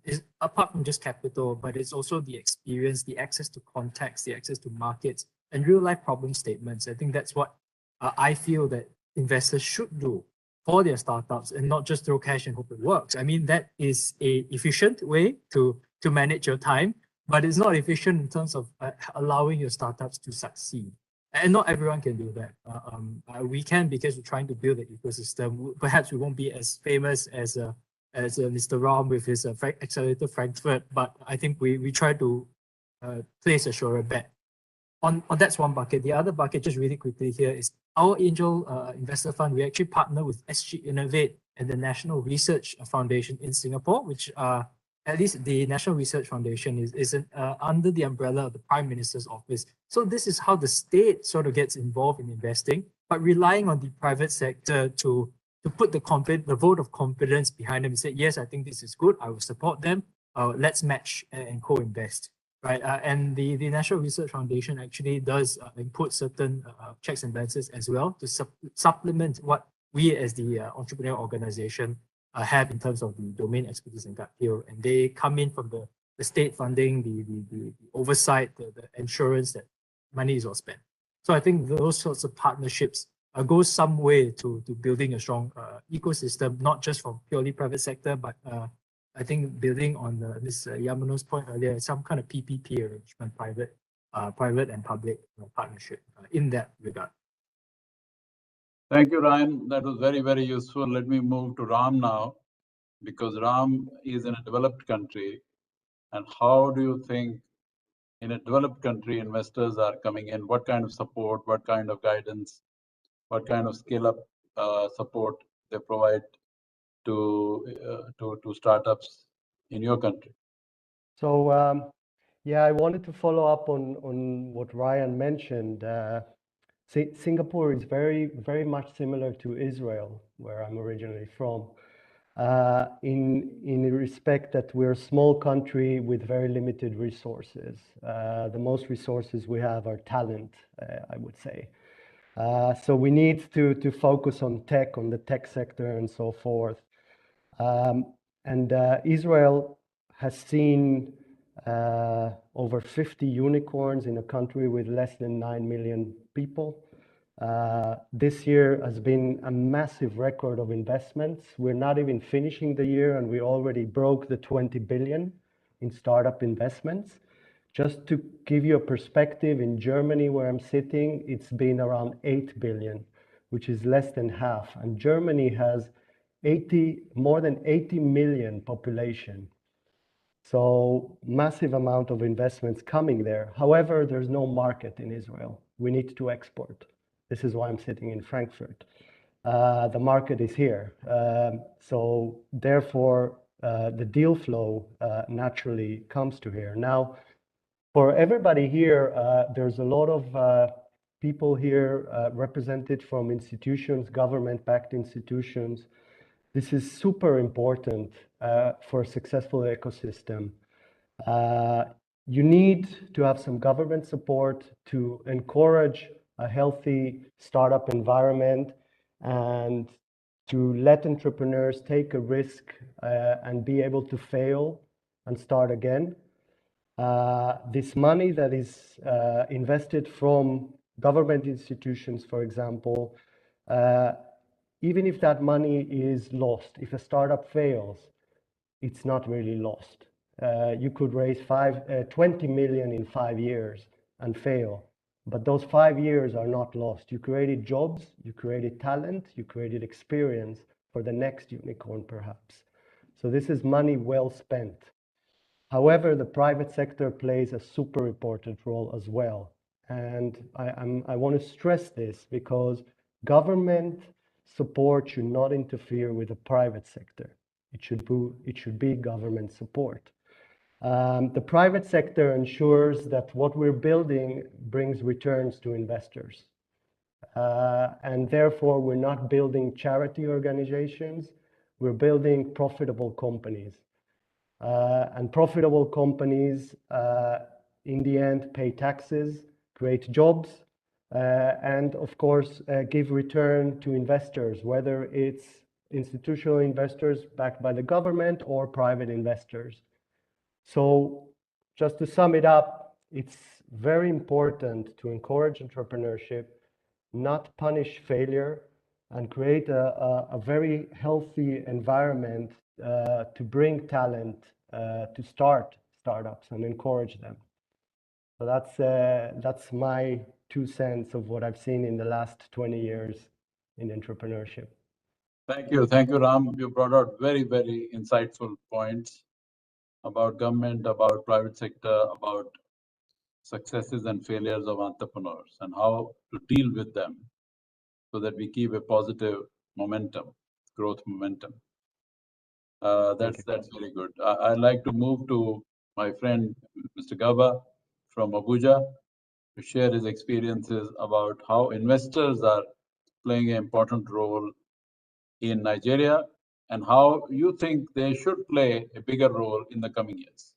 is, apart from just capital, but it's also the experience, the access to context, the access to markets, and real life problem statements. I think that's what I feel that investors should do for their startups, and not just throw cash and hope it works. I mean, that is an efficient way to manage your time, but it's not efficient in terms of allowing your startups to succeed. And not everyone can do that. We can, because we're trying to build an ecosystem. Perhaps we won't be as famous as Mr. Ram with his Accelerator Frankfurt, but I think we try to place a surer bet. On that's one bucket. The other bucket, just really quickly here, is our angel investor fund. We actually partner with SG Innovate and the National Research Foundation in Singapore, which at least the National Research Foundation is under the umbrella of the Prime Minister's office. So this is how the state sort of gets involved in investing, but relying on the private sector to put the vote of confidence behind them and say, yes, I think this is good, I will support them, let's match and co-invest. Right, and the National Research Foundation actually does input certain checks and balances as well to supplement what we as the entrepreneurial organization have in terms of the domain expertise and gut feel. And they come in from the state funding, the oversight, the insurance that money is well spent. So I think those sorts of partnerships goes some way to building a strong ecosystem, not just from purely private sector, but I think building on Ms. Yamano's point earlier, some kind of PPP arrangement, private and public partnership in that regard.
Thank you, Ryan. That was very, very useful. Let me move to Ram now, because Ram is in a developed country. And how do you think in a developed country investors are coming in? What kind of support, what kind of guidance, what kind of scale-up support they provide to startups in your country?
So, yeah, I wanted to follow up on what Ryan mentioned. Singapore is very much similar to Israel, where I'm originally from, in respect that we're a small country with very limited resources. The most resources we have are talent, I would say. So we need to focus on tech, on the tech sector and so forth. And Israel has seen over 50 unicorns in a country with less than 9 million people. This year has been a massive record of investments. We're not even finishing the year and we already broke the 20 billion in startup investments. Just to give you a perspective, in Germany, where I'm sitting, it's been around 8 billion, which is less than half. And Germany has more than 80 million population. So massive amount of investments coming there. However, there's no market in Israel. We need to export. This is why I'm sitting in Frankfurt. The market is here. So therefore, the deal flow naturally comes to here. Now, for everybody here, there's a lot of people here represented from institutions, government-backed institutions. This is super important for a successful ecosystem. You need to have some government support to encourage a healthy startup environment and to let entrepreneurs take a risk and be able to fail and start again. This money that is invested from government institutions, for example, even if that money is lost, if a startup fails, it's not really lost. You could raise 20 million in 5 years and fail, but those 5 years are not lost. You created jobs, you created talent, you created experience for the next unicorn, perhaps. So this is money well spent. However, the private sector plays a super important role as well. And I want to stress this because government support should not interfere with the private sector. It should be government support. The private sector ensures that what we're building brings returns to investors. And therefore, we're not building charity organizations, we're building profitable companies. And profitable companies, in the end, pay taxes, create jobs, and of course, give return to investors, whether it's institutional investors backed by the government or private investors. So just to sum it up, it's very important to encourage entrepreneurship, not punish failure, and create a very healthy environment to bring talent to start startups and encourage them. So that's my 2 cents of what I've seen in the last 20 years in entrepreneurship.
Thank you, Ram. You brought out very, very insightful points about government, about private sector, about successes and failures of entrepreneurs and how to deal with them so that we keep a positive momentum, growth momentum. That's very good. I'd like to move to my friend, Mr. Gaba from Abuja, to share his experiences about how investors are playing an important role in Nigeria and how you think they should play a bigger role in the coming years.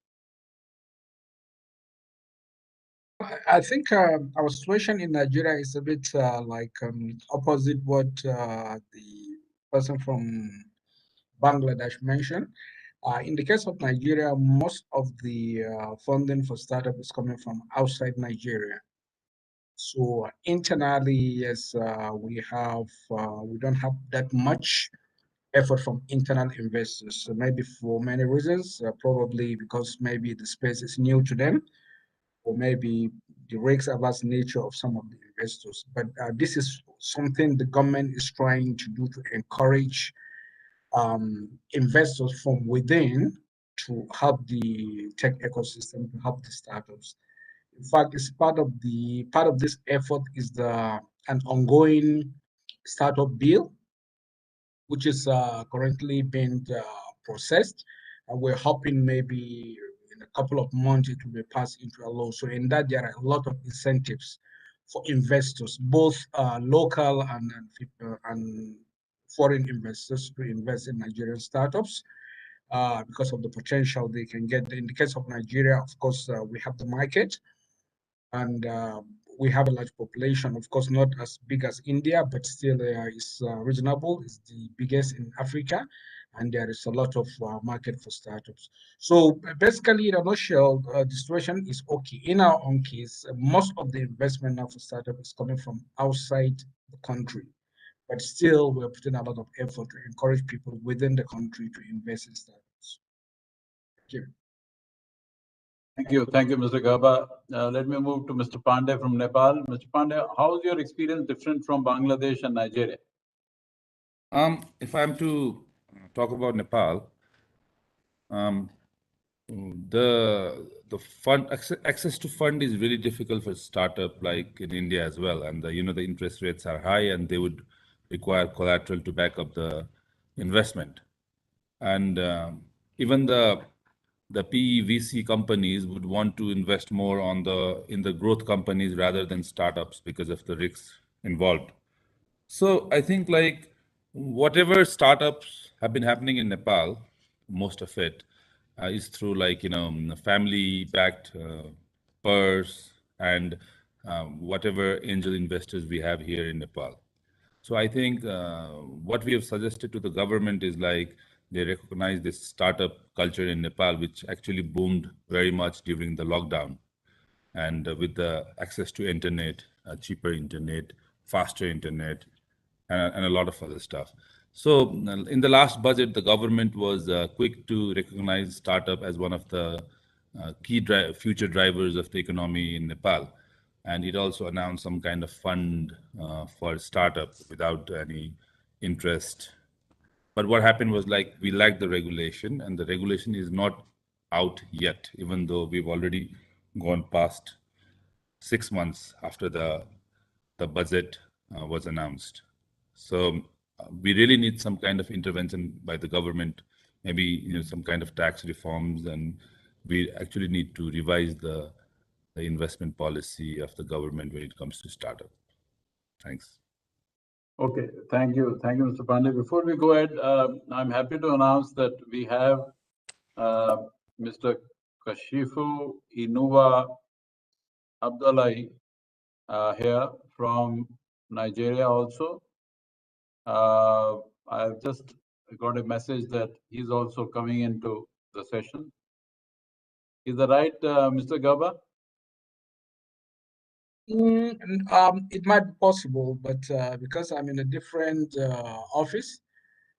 I think our situation in Nigeria is a bit opposite what the person from Bangladesh mentioned. In the case of Nigeria, most of the funding for startup is coming from outside Nigeria. So internally, yes, we don't have that much effort from internal investors. So maybe for many reasons, probably because maybe the space is new to them, or maybe the risk-averse nature of some of the investors. But this is something the government is trying to do to encourage investors from within to help the tech ecosystem, to help the startups. In fact, it's part of this effort is an ongoing startup bill, which is currently being processed, and we're hoping maybe in a couple of months it will be passed into a law. So in that there are a lot of incentives for investors, both local and foreign investors, to invest in Nigerian startups because of the potential they can get. In the case of Nigeria, of course, we have the market, and we have a large population, of course, not as big as India, but still is reasonable. It's the biggest in Africa, and there is a lot of market for startups. So basically, in a nutshell, the situation is okay. In our own case, most of the investment now for startup is coming from outside the country, but still we're putting a lot of effort to encourage people within the country to invest in startups. Thank you.
Thank you, Mr. Gaba. Let me move to Mr. Pandey from Nepal. Mr. Pandey, how is your experience different from Bangladesh and Nigeria?
If I'm to talk about Nepal, the fund access to fund is really difficult for startup, like in India as well, and the interest rates are high, and they would require collateral to back up the investment, and even the PE VC companies would want to invest more in the growth companies rather than startups because of the risks involved. So I think like whatever startups have been happening in Nepal, most of it is through like family-backed purse and whatever angel investors we have here in Nepal. So I think what we have suggested to the government is like they recognize this startup culture in Nepal, which actually boomed very much during the lockdown, and with the access to internet, cheaper internet, faster internet, and a lot of other stuff. So in the last budget, the government was quick to recognize startup as one of the key future drivers of the economy in Nepal. And it also announced some kind of fund for startup without any interest. But what happened was like we lacked the regulation, and the regulation is not out yet, even though we've already gone past 6 months after the budget was announced. So we really need some kind of intervention by the government, maybe some kind of tax reforms, and we actually need to revise the investment policy of the government when it comes to startup. Thanks.
Okay, thank you, Mr. Pandey. Before we go ahead, I'm happy to announce that we have Mr. Kashifu Inuwa Abdullahi here from Nigeria also. I've just got a message that he's also coming into the session. Is that right, Mr. Gaba?
It might be possible, but because I'm in a different office,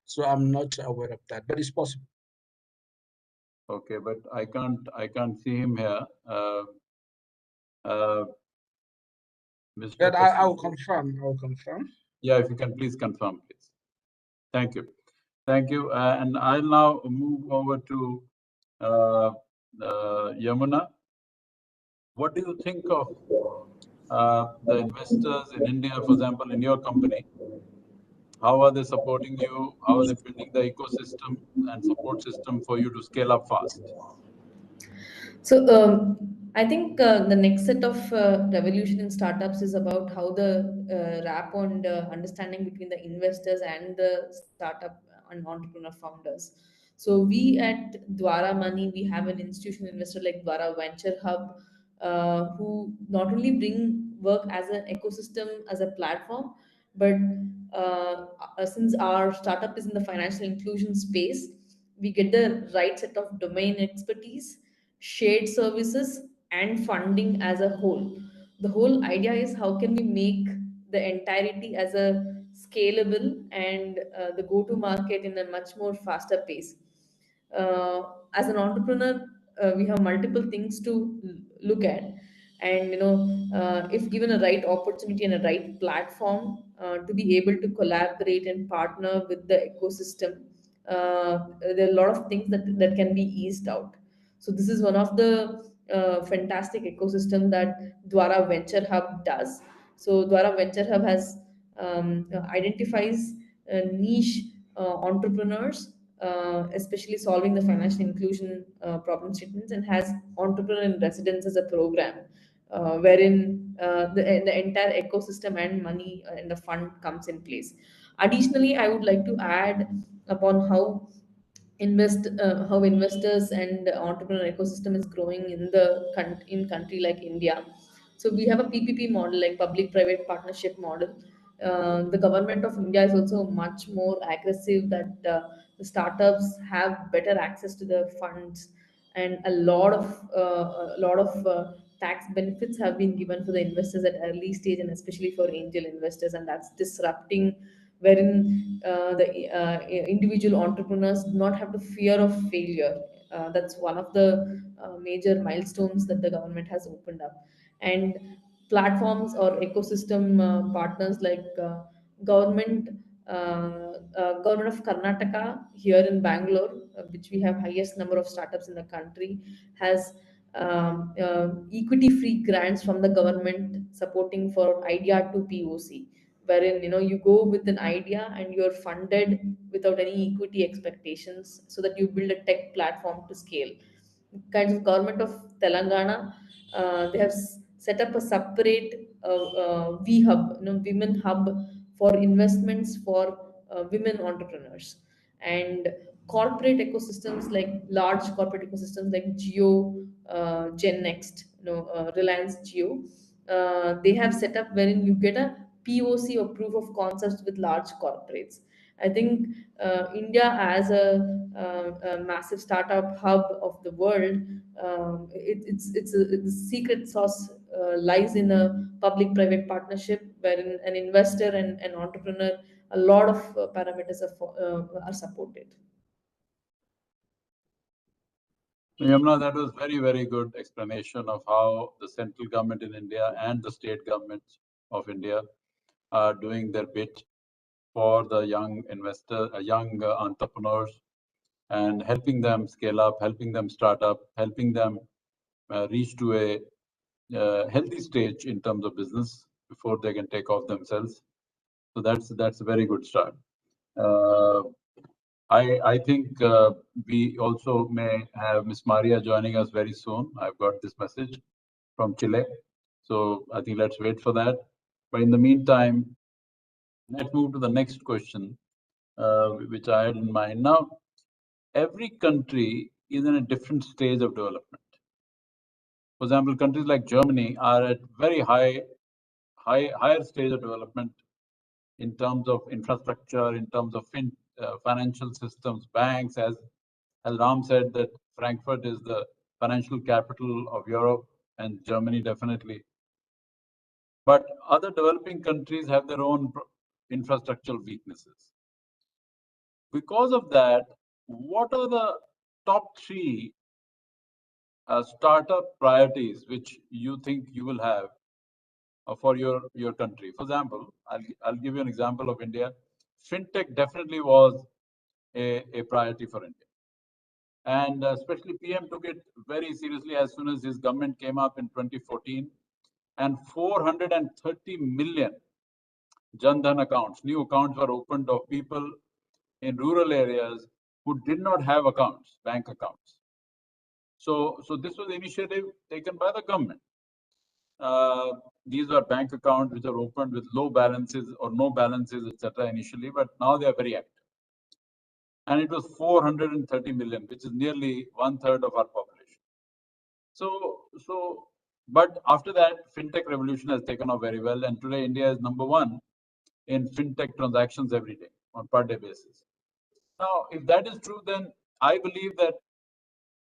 so I'm not aware of that, but it's possible.
Okay, but I can't see him here. Mr.
But I will confirm. I will confirm.
Yeah, if you can please confirm, please. Thank you. Thank you. And I'll now move over to Yamuna. What do you think of the investors in India, for example, in your company? How are they supporting you? How are they building the ecosystem and support system for you to scale up fast?
So I think the next set of revolution in startups is about how the wrap on understanding between the investors and the startup and entrepreneur founders. So we at Dwara Money, we have an institutional investor like Dwara Venture Hub, who not only bring work as an ecosystem, as a platform, but since our startup is in the financial inclusion space, we get the right set of domain expertise, shared services, and funding as a whole. The whole idea is how can we make the entirety as a scalable and the go-to market in a much more faster pace. As an entrepreneur, we have multiple things to look at, and if given a right opportunity and a right platform to be able to collaborate and partner with the ecosystem, there are a lot of things that can be eased out. So this is one of the fantastic ecosystem that Dwara Venture Hub does. So Dwara Venture Hub has identifies niche entrepreneurs, especially solving the financial inclusion problem statements, and has entrepreneur in residence as a program, wherein the entire ecosystem and money and the fund comes in place. Additionally, I would like to add upon how investors and entrepreneur ecosystem is growing in the country like India. So we have a PPP model, like public private partnership model. The government of India is also much more aggressive that the startups have better access to the funds, and a lot of tax benefits have been given for the investors at early stage, and especially for angel investors, and that's disrupting, wherein the individual entrepreneurs do not have the fear of failure. That's one of the major milestones that the government has opened up. And platforms or ecosystem partners like government government of Karnataka here in Bangalore, which we have highest number of startups in the country, has equity free grants from the government supporting for idea to POC, wherein you go with an idea and you're funded without any equity expectations, so that you build a tech platform to scale. Kinds of government of Telangana, they have set up a separate V hub, women hub for investments for women entrepreneurs. And corporate ecosystems, like large corporate ecosystems like Geo, Gen Next, Reliance Geo, they have set up wherein you get a POC or proof of concepts with large corporates. I think India as a massive startup hub of the world, the secret sauce lies in a public-private partnership, wherein an investor and an entrepreneur, a lot of parameters are supported.
Yamuna, that was very, very good explanation of how the central government in India and the state governments of India are doing their bit for the young young entrepreneurs, and helping them scale up, helping them start up, helping them reach to a healthy stage in terms of business before they can take off themselves. So that's a very good start. I think we also may have Miss Maria joining us very soon. I've got this message from Chile. So I think let's wait for that. But in the meantime, let's move to the next question, which I had in mind. Now, every country is in a different stage of development. For example, countries like Germany are at very higher stage of development in terms of infrastructure, in terms of financial systems, banks. As Ram said, that Frankfurt is the financial capital of Europe, and Germany definitely. But other developing countries have their own infrastructural weaknesses. Because of that, what are the top three startup priorities which you think you will have for your country? For example, I'll give you an example of India. Fintech definitely was a priority for India. And especially PM took it very seriously as soon as his government came up in 2014. And 430 million Jan Dhan accounts, new accounts were opened of people in rural areas who did not have accounts, bank accounts. So this was the initiative taken by the government. These are bank accounts which are opened with low balances or no balances, etc. initially, but now they are very active. And it was 430 million, which is nearly 1/3 of our population. But after that, fintech revolution has taken off very well, and today India is #1 in fintech transactions every day on per day basis. Now, if that is true, then I believe that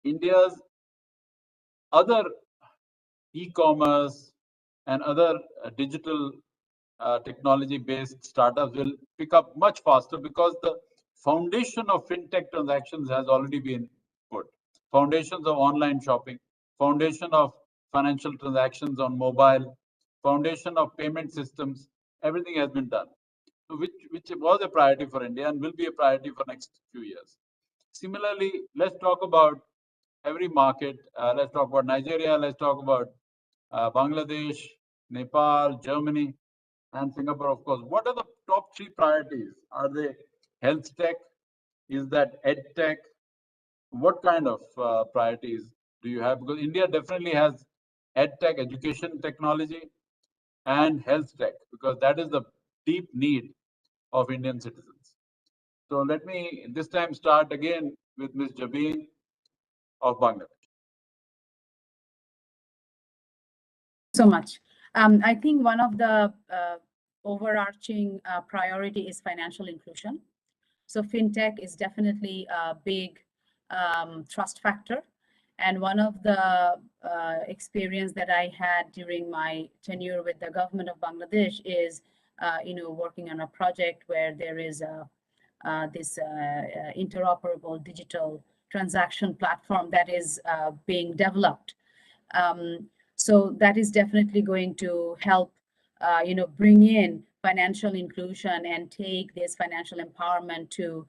India's other e-commerce, and other digital technology-based startups will pick up much faster because the foundation of fintech transactions has already been put. Foundations of online shopping, foundation of financial transactions on mobile, foundation of payment systems, everything has been done. So which was a priority for India and will be a priority for next few years. Similarly, let's talk about every market. Let's talk about Nigeria, let's talk about Bangladesh, Nepal, Germany, and Singapore, of course. What are the top 3 priorities? Are they health tech? Is that ed tech? What kind of priorities do you have? Because India definitely has ed tech, education technology, and health tech, because that is the deep need of Indian citizens. So let me this time start again with Ms. Jabeen of Bangladesh.
So much. I think one of the overarching priority is financial inclusion. So fintech is definitely a big trust factor. And one of the experience that I had during my tenure with the government of Bangladesh is, working on a project where there is this interoperable digital transaction platform that is being developed. So that is definitely going to help, bring in financial inclusion and take this financial empowerment to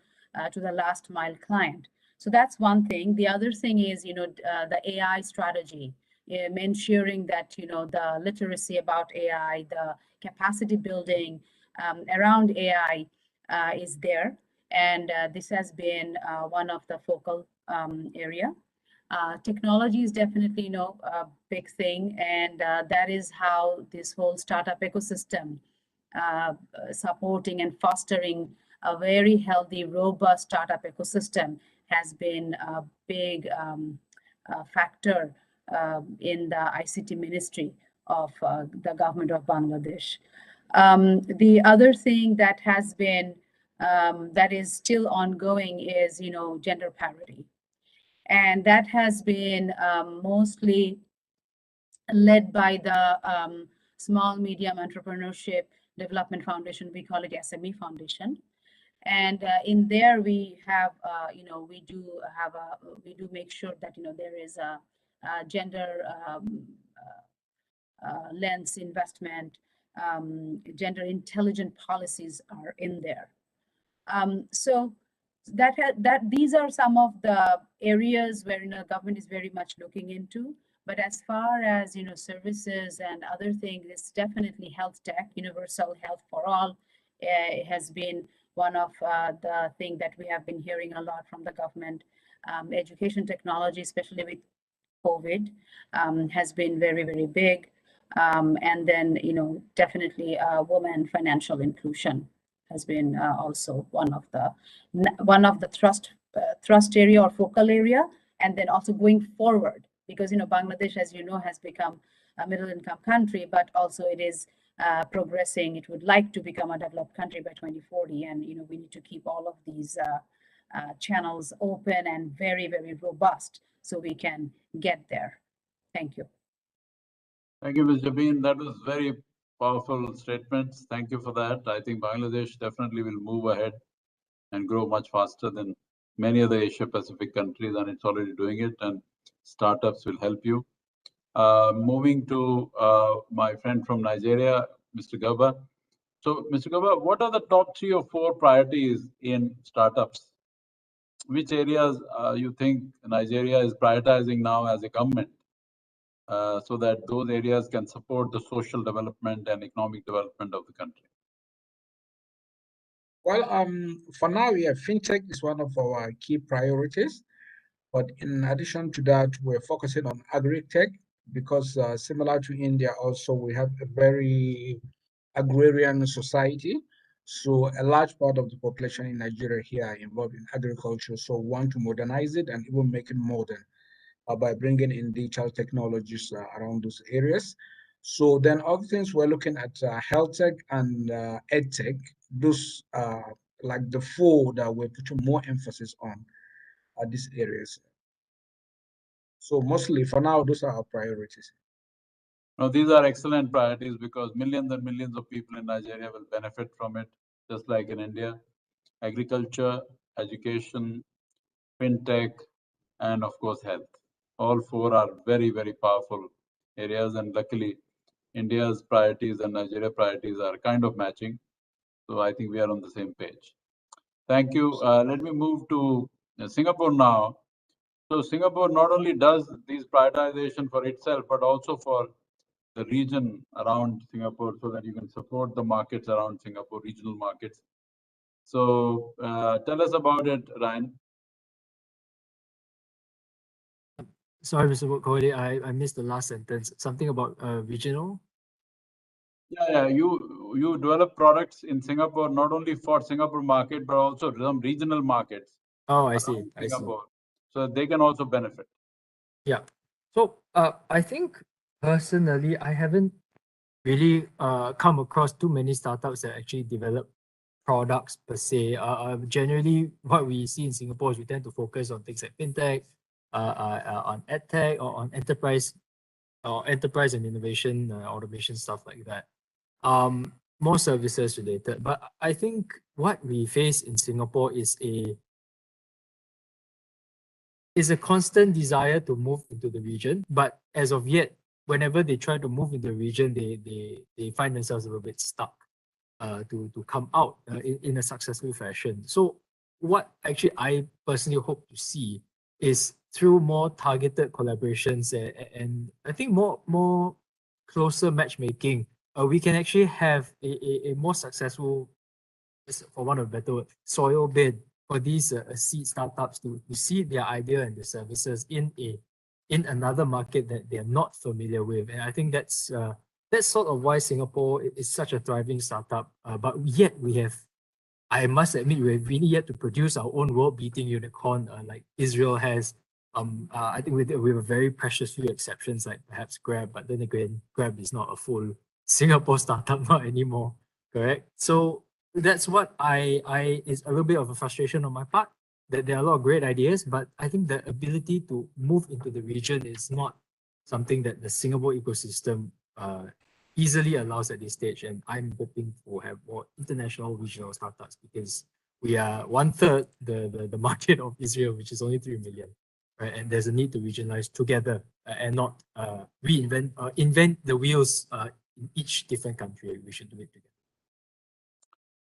the last mile client. So that's one thing. The other thing is, the AI strategy, ensuring that, the literacy about AI, the capacity building around AI is there. And this has been one of the focal area. Technology is definitely, a big thing, and that is how this whole startup ecosystem supporting and fostering a very healthy, robust startup ecosystem has been a big factor in the ICT ministry of the government of Bangladesh. The other thing that has been that is still ongoing is, gender parity. And that has been mostly led by the Small Medium Entrepreneurship Development Foundation. We call it SME Foundation. And in there we have, we do make sure that, there is a gender lens investment, gender intelligent policies are in there. So that these are some of the areas where government is very much looking into. But as far as services and other things, it's definitely health tech. Universal health for all has been one of the things that we have been hearing a lot from the government. Education technology, especially with COVID, has been very, very big. And then definitely women financial inclusion has been also one of the thrust area or focal area. And then also going forward, because Bangladesh, as has become a middle income country, but also it is progressing. It would like to become a developed country by 2040, and we need to keep all of these channels open and very, very robust so we can get there. Thank you.
Thank you, Ms. Jabeen. That was very powerful statements. Thank you for that. I think Bangladesh definitely will move ahead and grow much faster than many other Asia Pacific countries, and it's already doing it, and startups will help you. Moving to my friend from Nigeria, Mr. Gaba. So, Mr. Gaba, what are the top 3 or 4 priorities in startups? Which areas you think Nigeria is prioritizing now as a government so that those areas can support the social development and economic development of the country?
Well, for now, fintech is one of our key priorities. But in addition to that, we're focusing on agri-tech because similar to India, also we have a very agrarian society. So a large part of the population in Nigeria here are involved in agriculture. So we want to modernize it and even make it modern by bringing in digital technologies around those areas. So then other things we're looking at health tech and ed tech. Those like the 4 that we're putting more emphasis on these areas. So mostly for now, those are our priorities.
Now, these are excellent priorities because millions and millions of people in Nigeria will benefit from it, just like in India. Agriculture, education, fintech, and of course, health. All four are very, very powerful areas. And luckily, India's priorities and Nigeria priorities are kind of matching. So I think we are on the same page. Thank you. Let me move to Singapore now. So Singapore not only does these prioritization for itself, but also for the region around Singapore so that you can support the markets around Singapore, regional markets. So tell us about it, Ryan.
Sorry, Mr. Kohli, I missed the last sentence. Something about regional?
Yeah, you develop products in Singapore, not only for Singapore market, but also some regional markets.
Oh, I see. I see.
Singapore. So they can also benefit.
Yeah. So I think personally, I haven't really come across too many startups that actually develop products per se. Generally, what we see in Singapore is we tend to focus on things like fintech, on edtech, or on enterprise and innovation, automation stuff like that. More services related. But I think what we face in Singapore is a constant desire to move into the region. But as of yet, whenever they try to move into the region, they find themselves a little bit stuck to come out in a successful fashion. So what actually I personally hope to see is through more targeted collaborations and I think more closer matchmaking, we can actually have a more successful, for want of a better word, soil bed for these seed startups to seed their idea and their services in another market that they're not familiar with. And I think that's sort of why Singapore is such a thriving startup. But yet we have, I must admit, we have really yet to produce our own world-beating unicorn like Israel has. I think with a very precious few exceptions like perhaps Grab, but then again, Grab is not a full Singapore startup not anymore, correct? So that's what I is a little bit of a frustration on my part that there are a lot of great ideas, but I think the ability to move into the region is not something that the Singapore ecosystem easily allows at this stage. And I'm hoping to have more international regional startups because we are 1/3 the market of Israel, which is only 3 million. Right? And there's a need to regionalize together and not invent the wheels in each different country. We should do it together.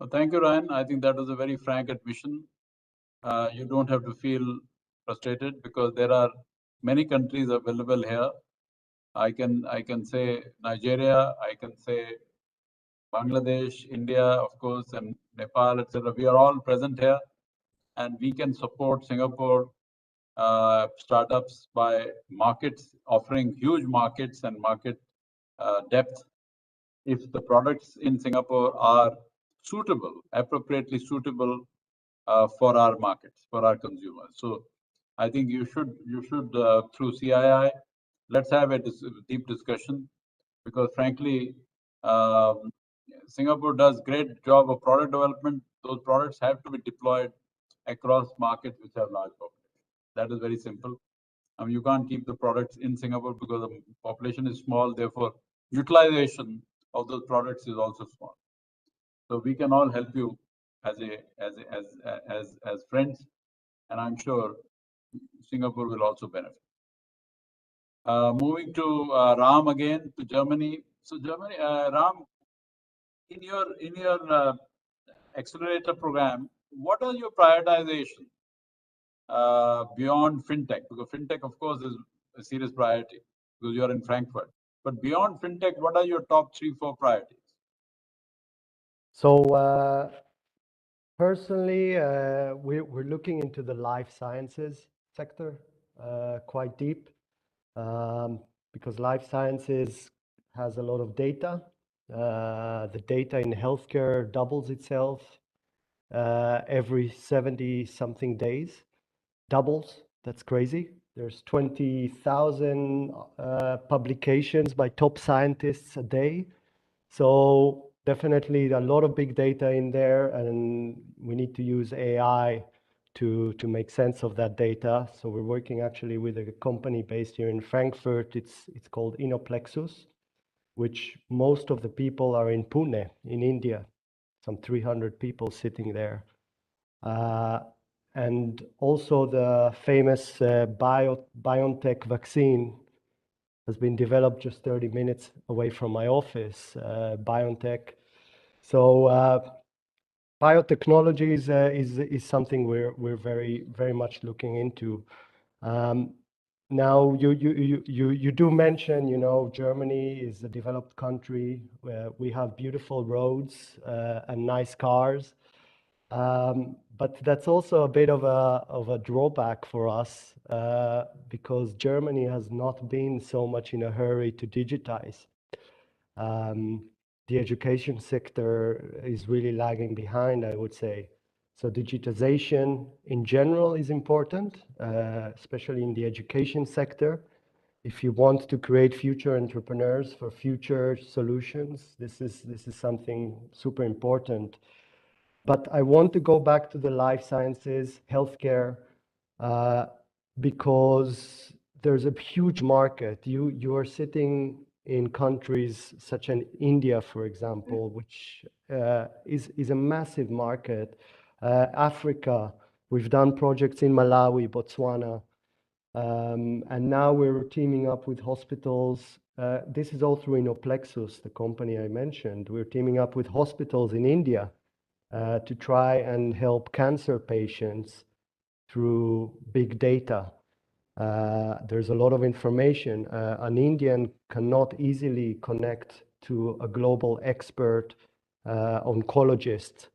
Well, thank you, Ryan. I think that was a very frank admission. You don't have to feel frustrated because there are many countries available here. I can say Nigeria, I can say Bangladesh, India, of course, and Nepal, etc. We are all present here, and we can support Singapore startups by markets, offering huge markets and market depth. If the products in Singapore are suitable, appropriately suitable for our markets, for our consumers. So I think you should through CII, let's have a deep discussion because frankly, Singapore does great job of product development. Those products have to be deployed across markets which have large population. That is very simple. I mean, you can't keep the products in Singapore because the population is small. Therefore, utilization of those products is also small. So we can all help you as friends, and I'm sure Singapore will also benefit. Moving to Ram again to Germany. So Germany, Ram, in your accelerator program, what are your prioritization beyond fintech? Because fintech, of course, is a serious priority because you are in Frankfurt. But beyond fintech, what are your top 3-4 priorities?
So personally, we're looking into the life sciences sector quite deep because life sciences has a lot of data. The data in healthcare doubles itself every 70-something days. Doubles, that's crazy. There's 20,000 publications by top scientists a day. So definitely a lot of big data in there, and we need to use AI to make sense of that data. So we're working actually with a company based here in Frankfurt. It's called Inoplexus. which most of the people are in Pune, in India, some 300 people sitting there. And also the famous BioNTech vaccine has been developed just 30 minutes away from my office, BioNTech. So biotechnology is something we're very much looking into. Now you do mention, you know, Germany is a developed country where we have beautiful roads and nice cars. But that's also a bit of a drawback for us because Germany has not been so much in a hurry to digitize. The education sector is really lagging behind, I would say. So digitization in general is important, especially in the education sector. If you want to create future entrepreneurs for future solutions, this is something super important. But I want to go back to the life sciences, healthcare, because there's a huge market. You are sitting in countries such as India, for example, which is a massive market. Africa, we've done projects in Malawi, Botswana, and now we're teaming up with hospitals. This is all through Inoplexus, the company I mentioned. We're teaming up with hospitals in India to try and help cancer patients through big data. There's a lot of information. An Indian cannot easily connect to a global expert oncologist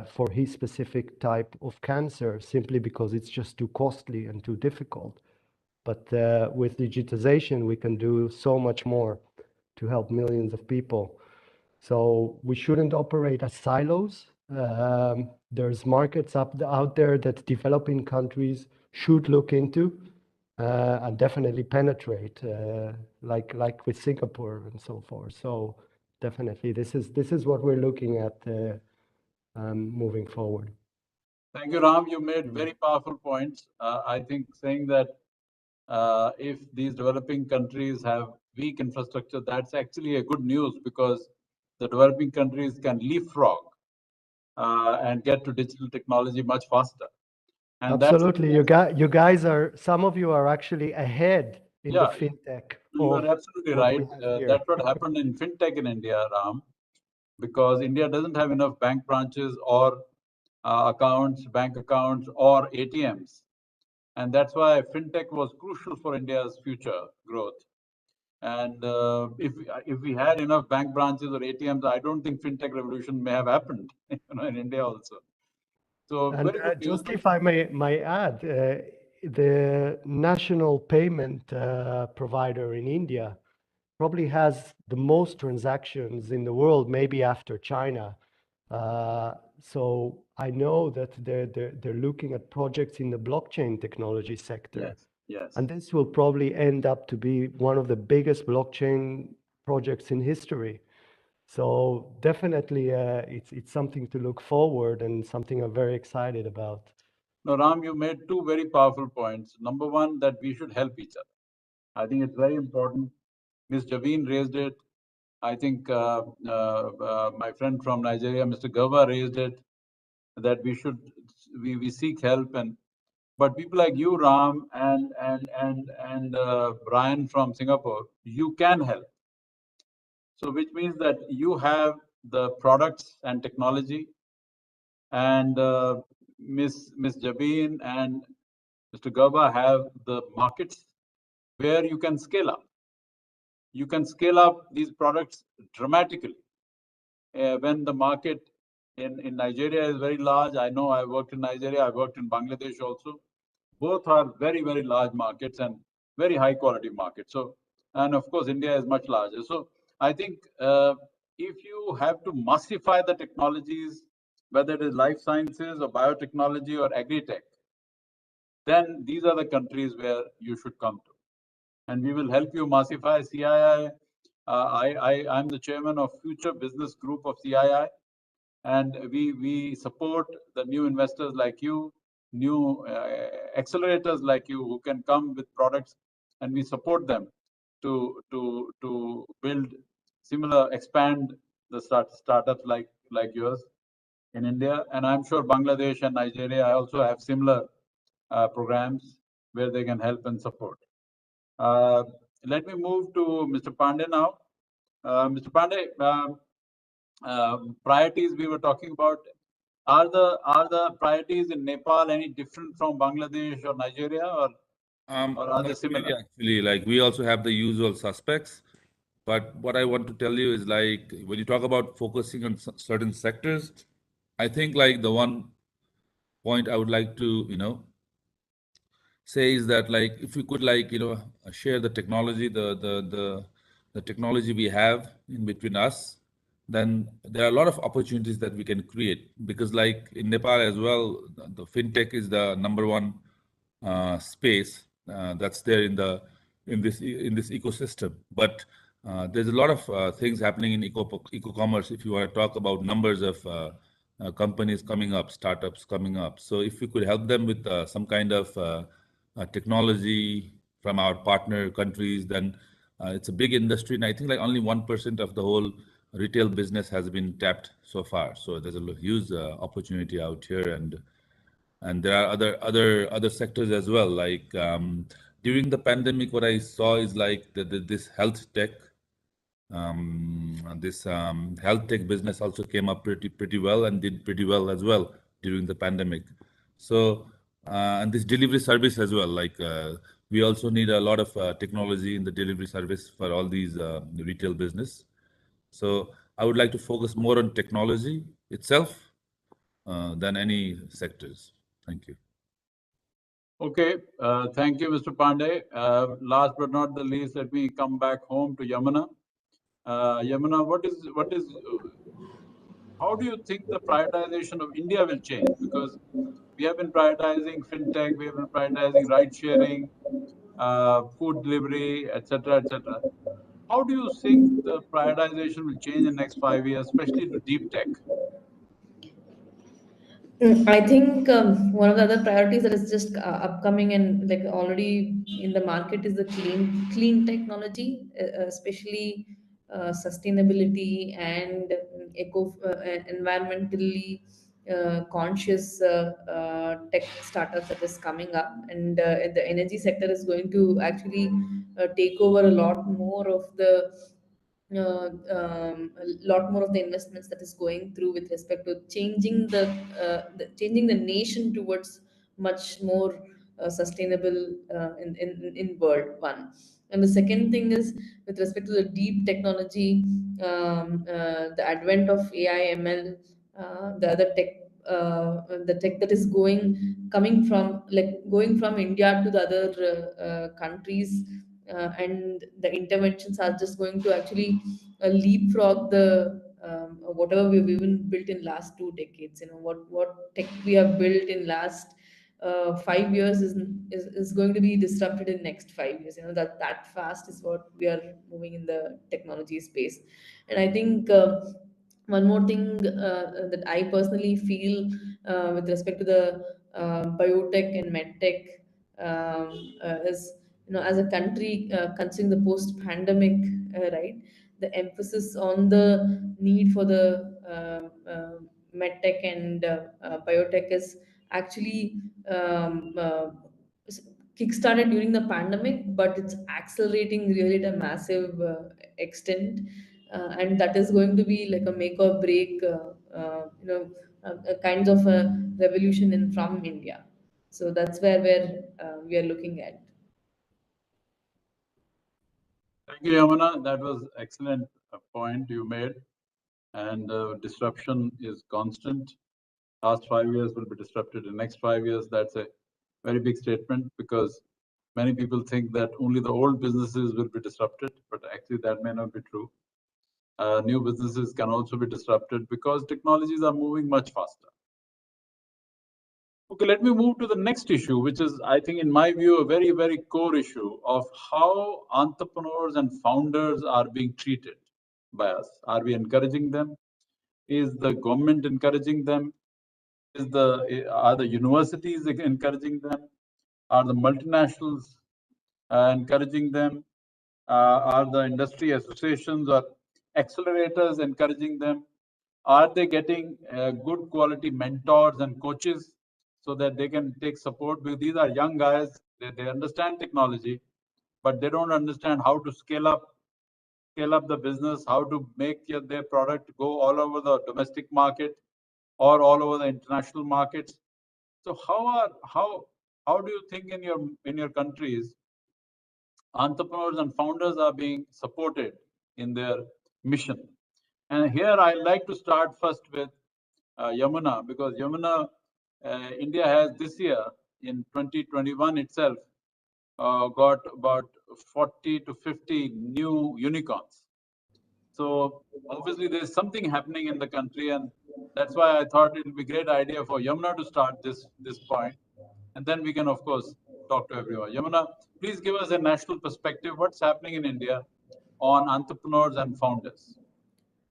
for his specific type of cancer simply because it's just too costly and too difficult. But with digitization, we can do so much more to help millions of people. So we shouldn't operate as silos. There's markets out there that developing countries should look into and definitely penetrate, like with Singapore and so forth. So definitely, this is what we're looking at moving forward.
Thank you, Ram. You made very powerful points. I think saying that if these developing countries have weak infrastructure, that's actually a good news because the developing countries can leapfrog and get to digital technology much faster. And
absolutely, you guys are, some of you are actually ahead in the fintech.
You are absolutely right. That's what happened in fintech in India, Ram, because India doesn't have enough bank branches or bank accounts or ATMs. And that's why fintech was crucial for India's future growth. And if we had enough bank branches or ATMs, I don't think fintech revolution may have happened in India also. So
and just if I may add, the national payment provider in India probably has the most transactions in the world, maybe after China. So I know that they're looking at projects in the blockchain technology sector.
Yes, yes.
And this will probably end up to be one of the biggest blockchain projects in history. So definitely it's something to look forward and something I'm very excited about.
No, Ram, you made two very powerful points. Number one, that we should help each other. I think it's very important. Ms. Javeen raised it. I think my friend from Nigeria, Mr. Gava, raised it, that we should we seek help. But people like you, Ram, and Brian from Singapore, you can help. So which means that you have the products and technology, and Ms. Javeen and Mr. Gaba have the markets where you can scale up. You can scale up these products dramatically. When the market in Nigeria is very large, I know I worked in Nigeria, I worked in Bangladesh also. Both are very, very large markets and very high quality markets. So, and of course, India is much larger. So I think if you have to massify the technologies, whether it is life sciences or biotechnology or agri-tech, then these are the countries where you should come to. And we will help you massify CII. I'm the chairman of Future Business Group of CII. And we support the new investors like you, new accelerators like you who can come with products, and we support them to build similar expand the startups like yours in India, and I'm sure Bangladesh and Nigeria also have similar programs where they can help and support. Let me move to Mr. Pandey now. Mr. Pandey, priorities we were talking about. Are the priorities in Nepal any different from Bangladesh or Nigeria, or are they
Not
similar?
really, actually, like we also have the usual suspects. But what I want to tell you is like when you talk about focusing on certain sectors, I think like the one point I would like to, say is that like if we could like, share the technology, the technology we have in between us, then there are a lot of opportunities that we can create because like in Nepal as well, the fintech is the number one space that's there in this ecosystem. But there's a lot of things happening in eco-commerce. If you want to talk about numbers of companies coming up, startups coming up, so if we could help them with some kind of technology from our partner countries, then it's a big industry, and I think like only 1% of the whole retail business has been tapped so far. So there's a huge opportunity out here, and there are other sectors as well. Like during the pandemic, what I saw is like this health tech, health tech business also came up pretty well and did pretty well as well during the pandemic. So and this delivery service as well. Like we also need a lot of technology in the delivery service for all these retail business. So I would like to focus more on technology itself than any sectors. Thank you.
Okay, thank you, Mr. Pandey. Last but not the least, let me come back home to Yamuna. Yamuna, how do you think the prioritization of India will change? Because we have been prioritizing fintech, we have been prioritizing ride sharing, food delivery, etc., etc. How do you think the prioritization will change in the next 5 years, especially to deep tech?
I think one of the other priorities that is just upcoming and like already in the market is the clean technology, especially sustainability and environmentally conscious tech startups that is coming up, and the energy sector is going to actually take over a lot more of a lot more of the investments that is going through with respect to changing changing the nation towards much more sustainable in world one. And the second thing is with respect to the deep technology, the advent of AI, ML, the other tech, the tech that is coming from like going from India to the other countries, and the interventions are just going to actually leapfrog the whatever we've even built in last 2 decades. What tech we have built in last 5 years is going to be disrupted in next 5 years. That fast is what we are moving in the technology space. And I think one more thing that I personally feel with respect to the biotech and medtech is, as a country, considering the post-pandemic, right, the emphasis on the need for the medtech and biotech is actually kickstarted during the pandemic, but it's accelerating really at a massive extent, and that is going to be like a make or break, a kind of a revolution in from India. So that's where we are looking at.
Thank you, Yamuna. That was excellent point you made. And disruption is constant. Last 5 years will be disrupted in the next 5 years. That's a very big statement because many people think that only the old businesses will be disrupted, but actually that may not be true. New businesses can also be disrupted because technologies are moving much faster. Okay, let me move to the next issue, which is, I think, in my view, a very, very core issue of how entrepreneurs and founders are being treated by us. Are we encouraging them? Is the government encouraging them? Are the universities encouraging them? Are the multinationals encouraging them? Are the industry associations or accelerators encouraging them? Are they getting good quality mentors and coaches so that they can take support? Because these are young guys, they understand technology, but they don't understand how to scale up the business, how to make their product go all over the domestic market or all over the international markets. So how do you think in your countries entrepreneurs and founders are being supported in their mission? And here I like to start first with Yamuna, because Yamuna, India has this year in 2021 itself got about 40 to 50 new unicorns. So obviously there's something happening in the country, and that's why I thought it would be a great idea for Yamuna to start this point, and then we can of course talk to everyone. Yamuna, please give us a national perspective. What's happening in India on entrepreneurs and founders?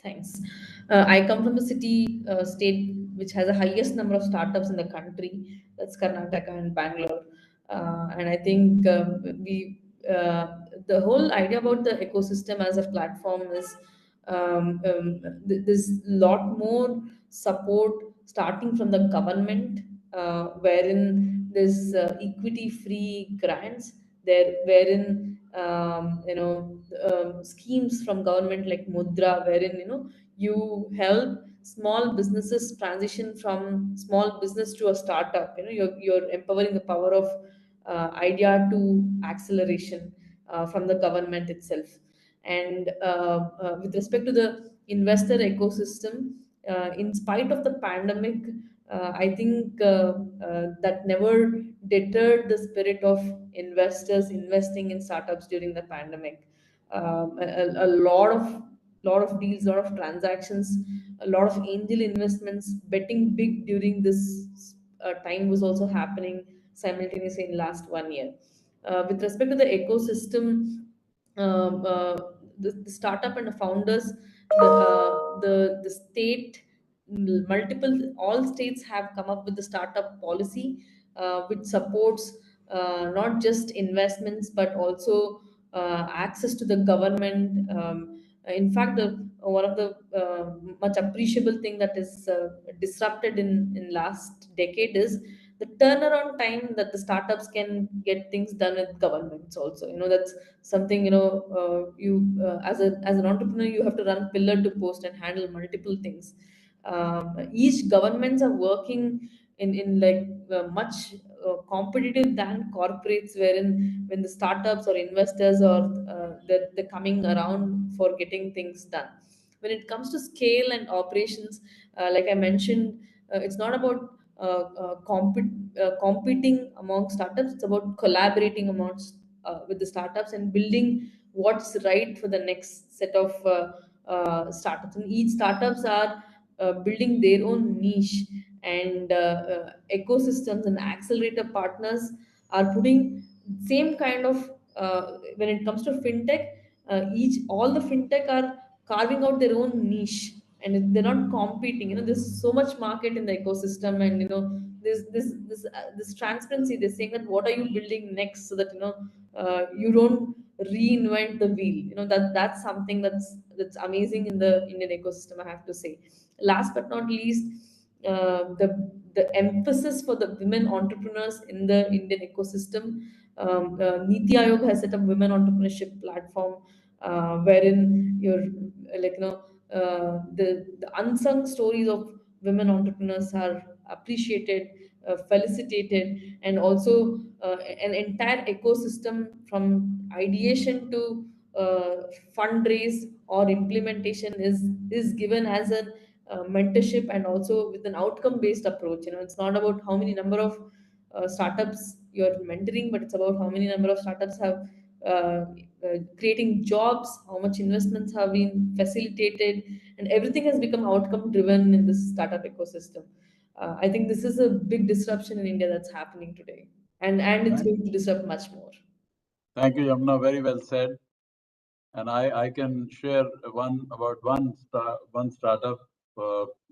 Thanks. I come from a state which has the highest number of startups in the country. That's Karnataka and Bangalore. And I think the whole idea about the ecosystem as a platform is there's a lot more support starting from the government, wherein there's equity-free grants there, wherein schemes from government like Mudra, wherein you help small businesses transition from small business to a startup. You're empowering the power of idea to acceleration from the government itself. And with respect to the investor ecosystem, in spite of the pandemic, I think that never deterred the spirit of investors investing in startups during the pandemic. A lot of deals, lot of transactions, a lot of angel investments, betting big during this time was also happening simultaneously in last 1 year. With respect to the ecosystem, the startup and the founders, the state, all states have come up with the startup policy, which supports not just investments but also access to the government. In fact, one of the much appreciable thing that is disrupted in last decade is the turnaround time that the startups can get things done with governments also. That's something, as an entrepreneur, you have to run pillar to post and handle multiple things. Each governments are working in like much competitive than corporates, wherein when the startups or investors or they're coming around for getting things done. When it comes to scale and operations, like I mentioned, it's not about competing among startups. It's about collaborating amongst with the startups and building what's right for the next set of startups. And each startups are building their own niche, and ecosystems and accelerator partners are putting same kind of when it comes to fintech, all the fintech are carving out their own niche, and they're not competing. There's so much market in the ecosystem, and this transparency. They're saying that what are you building next, so that you don't reinvent the wheel. That's something that's amazing in the Indian ecosystem, I have to say. Last but not least, the emphasis for the women entrepreneurs in the Indian ecosystem. Niti Aayog has set up women entrepreneurship platform, wherein you're like the unsung stories of women entrepreneurs are appreciated, felicitated, and also an entire ecosystem from ideation to fundraise or implementation is given as a mentorship, and also with an outcome based approach. It's not about how many number of startups you're mentoring, but it's about how many number of startups have creating jobs, how much investments have been facilitated, and everything has become outcome driven in this startup ecosystem. I think this is a big disruption in India that's happening today, and it's going to disrupt much more.
Thank you, Yamuna. Very well said. And I can share one startup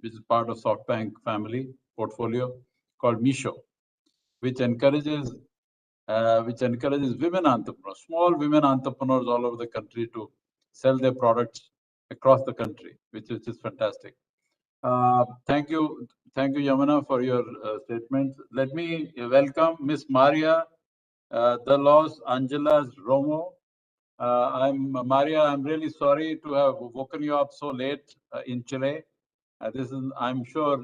which is part of SoftBank family portfolio called Misho, which encourages women entrepreneurs, small women entrepreneurs all over the country to sell their products across the country, which is just fantastic. Thank you, Yamuna, for your statements. Let me welcome Miss Maria de los Angeles Romo. I'm really sorry to have woken you up so late in Chile. I'm sure,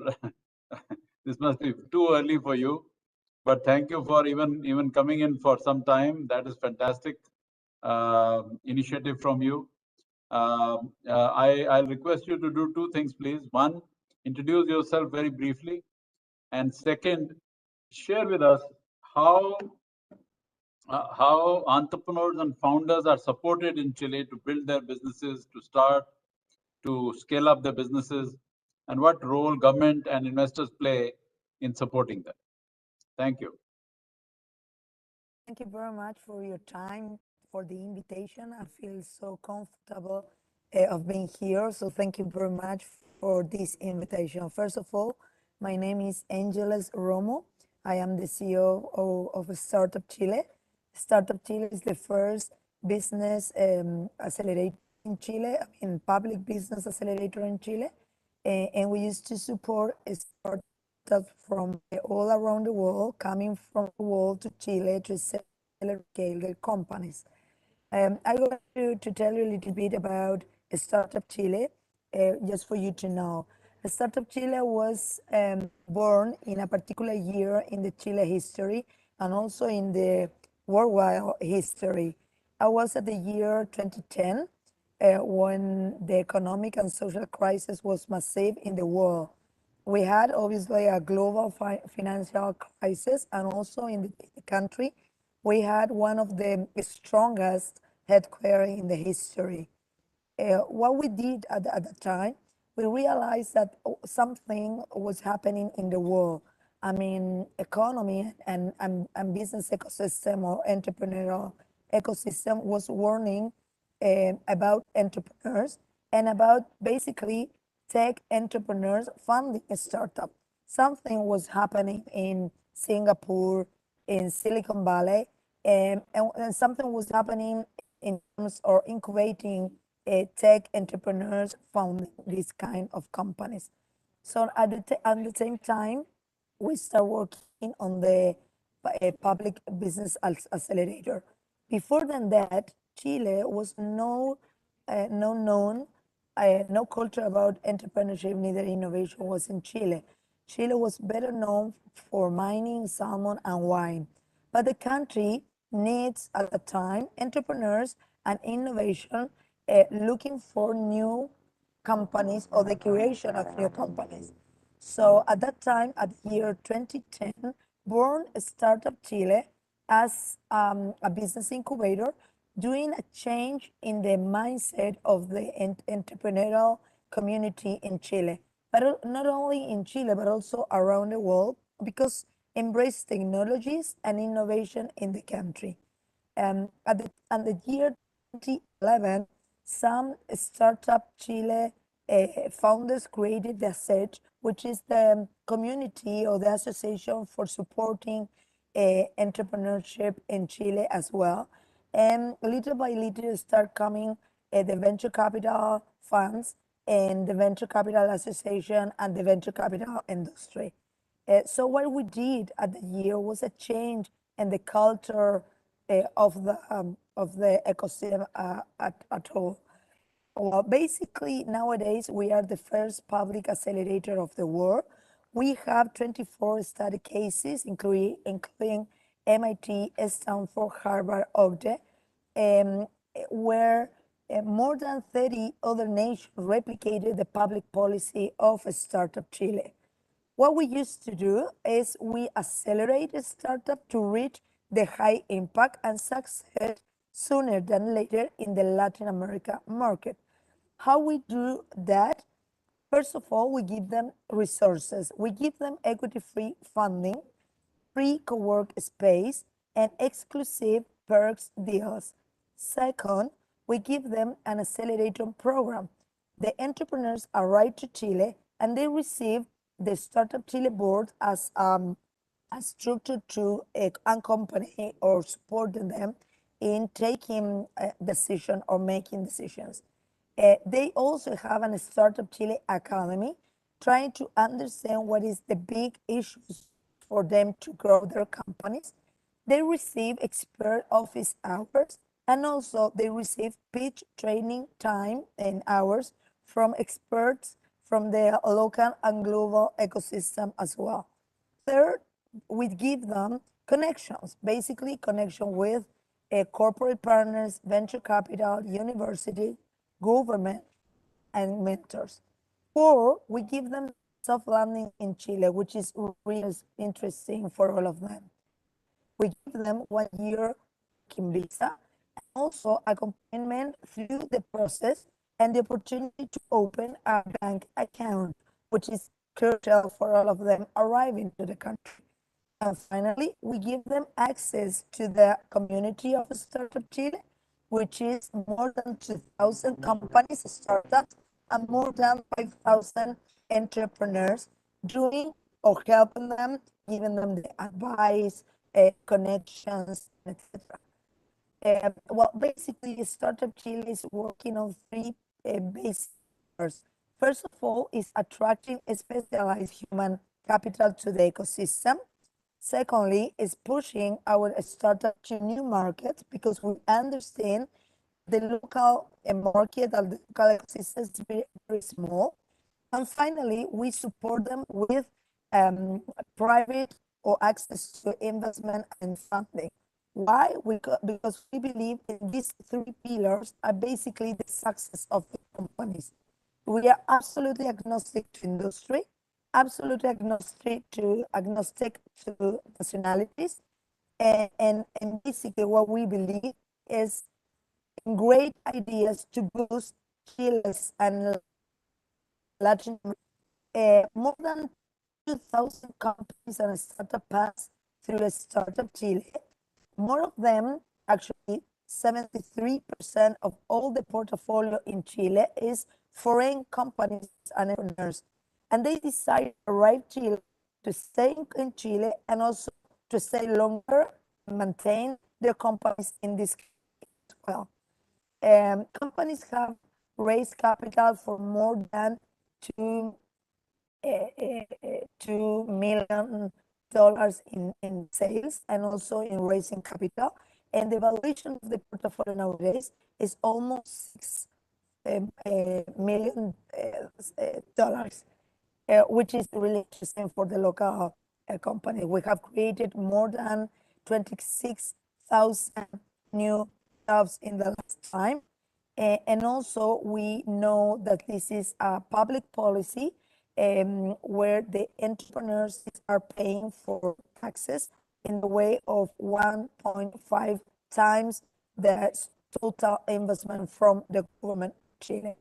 this must be too early for you. But thank you for even coming in for some time. That is fantastic initiative from you. I'll request you to do two things, please. One, introduce yourself very briefly. And second, share with us how entrepreneurs and founders are supported in Chile to build their businesses, to scale up their businesses, and what role government and investors play in supporting them. Thank you.
Thank you very much for your time, for the invitation. I feel so comfortable of being here. So thank you very much for this invitation. First of all, my name is Angeles Romo. I am the CEO of Startup Chile. Startup Chile is the first business accelerator in Chile, public business accelerator in Chile. And we used to support startups from all around the world, coming from the world to Chile to scale their companies. I'm going to tell you a little bit about Startup Chile, just for you to know. Startup Chile was born in a particular year in the Chile history and also in the worldwide history. I was at the year 2010 when the economic and social crisis was massive in the world. We had obviously a global financial crisis, and also in the country, we had one of the strongest headquarters in the history. What we did at the time, we realized that something was happening in the world. Economy and business ecosystem or entrepreneurial ecosystem was warning about entrepreneurs and about basically tech entrepreneurs funding a startup. Something was happening in Singapore, in Silicon Valley, and something was happening in terms of incubating tech entrepreneurs founding these kind of companies. So at the same time, we start working on the public business accelerator. Before than that, Chile was no culture about entrepreneurship, neither innovation was in Chile. Chile was better known for mining, salmon, and wine. But the country needs at the time entrepreneurs and innovation looking for new companies or the creation of new companies. So at that time, at the year 2010, born Startup Chile as a business incubator, doing a change in the mindset of the entrepreneurial community in Chile, but not only in Chile, but also around the world, because embrace technologies and innovation in the country. At the year 2011, some Startup Chile founders created the ASET, which is the community or the association for supporting entrepreneurship in Chile as well. And little by little start coming the venture capital funds and the venture capital association and the venture capital industry. So what we did at the year was a change in the culture of the ecosystem at all. Well, basically, nowadays, we are the first public accelerator of the world. We have 24 study cases, including MIT, Stanford, Harvard, OCDE, where more than 30 other nations replicated the public policy of Startup Chile. What we used to do is we accelerate a startup to reach the high impact and success sooner than later in the Latin America market. How we do that? First of all, we give them resources. We give them equity-free funding, free co-work space, and exclusive perks deals. Second, we give them an accelerator program. The entrepreneurs arrive to Chile and they receive the Startup Chile board as a structure to accompany or support them in taking decision or making decisions. They also have an Startup Chile Academy, trying to understand what is the big issues for them to grow their companies. They receive expert office hours, and also they receive pitch training time and hours from experts from the local and global ecosystem as well. Third, we give them connections, basically connection with corporate partners, venture capital, university, government, and mentors. Four, we give them soft landing in Chile, which is really interesting for all of them. We give them 1 year working visa, and also accompaniment through the process and the opportunity to open a bank account, which is crucial for all of them arriving to the country. And finally, we give them access to the community of Startup Chile, which is more than 2,000 companies, startups, and more than 5,000 entrepreneurs doing or helping them, giving them the advice, connections, etc. Well, basically, Startup Chile is working on three basic pillars. First of all, is attracting specialized human capital to the ecosystem. Secondly, is pushing our startup to new markets because we understand the local market and the local ecosystem is very, very small. And finally, we support them with private or access to investment and funding. Why? Because we believe in these three pillars are basically the success of the companies. We are absolutely agnostic to industry, absolutely agnostic to nationalities, and basically what we believe is great ideas to boost Chile's and Latin more than 2,000 companies and startup pass through a Startup Chile. More of them, actually 73% of all the portfolio in Chile is foreign companies and entrepreneurs. And they decide to arrive Chile to stay in Chile and also to stay longer and maintain their companies in this as well. Companies have raised capital for more than $2 million in sales and also in raising capital. And the valuation of the portfolio nowadays is almost $6 million, which is really interesting for the local company. We have created more than 26,000 new jobs in the last time. And also we know that this is a public policy where the entrepreneurs are paying for taxes in the way of 1.5 times the total investment from the government of Chile.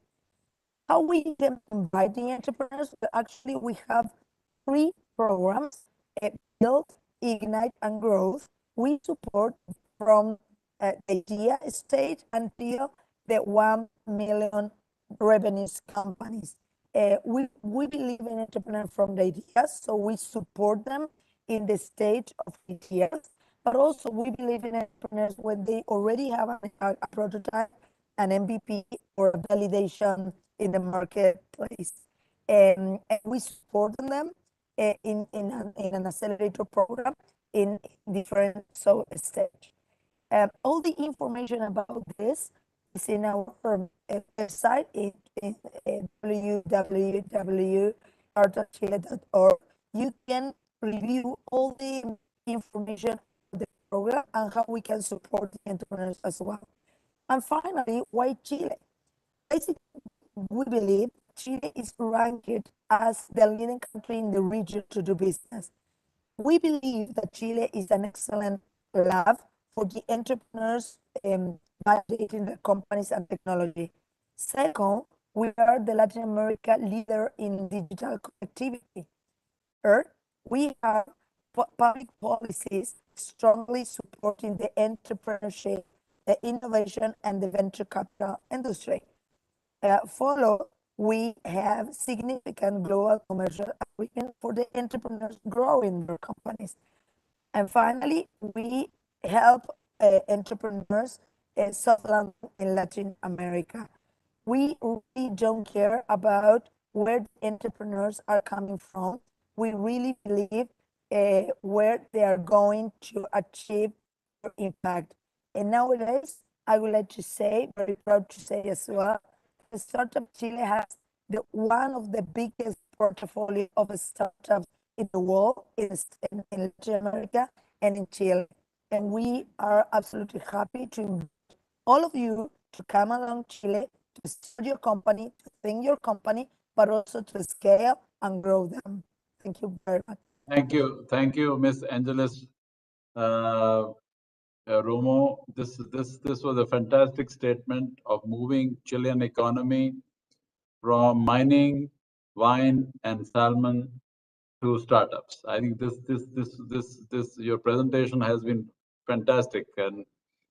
How we can invite the entrepreneurs? Actually, we have 3 programs, Build, Ignite, and Growth. We support from the idea stage until the 1 million revenues companies. We believe in entrepreneurs from the ideas, so we support them in the stage of ideas, but also we believe in entrepreneurs when they already have a prototype, an MVP, or a validation in the marketplace. And we support them in an accelerator program in different stage. All the information about this is in our website in www.startupchile.org. You can review all the information of the program and how we can support the entrepreneurs as well. And finally, why Chile? Basically, we believe Chile is ranked as the leading country in the region to do business. We believe that Chile is an excellent lab for the entrepreneurs validating their companies and technology. Second, we are the Latin America leader in digital connectivity. Third, we have public policies strongly supporting the entrepreneurship, the innovation, and the venture capital industry. Follow, we have significant global commercial agreement for the entrepreneurs growing their companies. And finally, we help entrepreneurs soft landing in Latin America. We really don't care about where the entrepreneurs are coming from. We really believe where they are going to achieve their impact. And nowadays, I would like to say, very proud to say as well, the Startup Chile has one of the biggest portfolio of startups in the world, in Latin America and in Chile. And we are absolutely happy to invite all of you to come along Chile, to start your company, to think your company, but also to scale and grow them. Thank you very much.
Thank you, Miss Angeles Romo. This was a fantastic statement of moving Chilean economy from mining, wine, and salmon to startups. I think this your presentation has been fantastic, and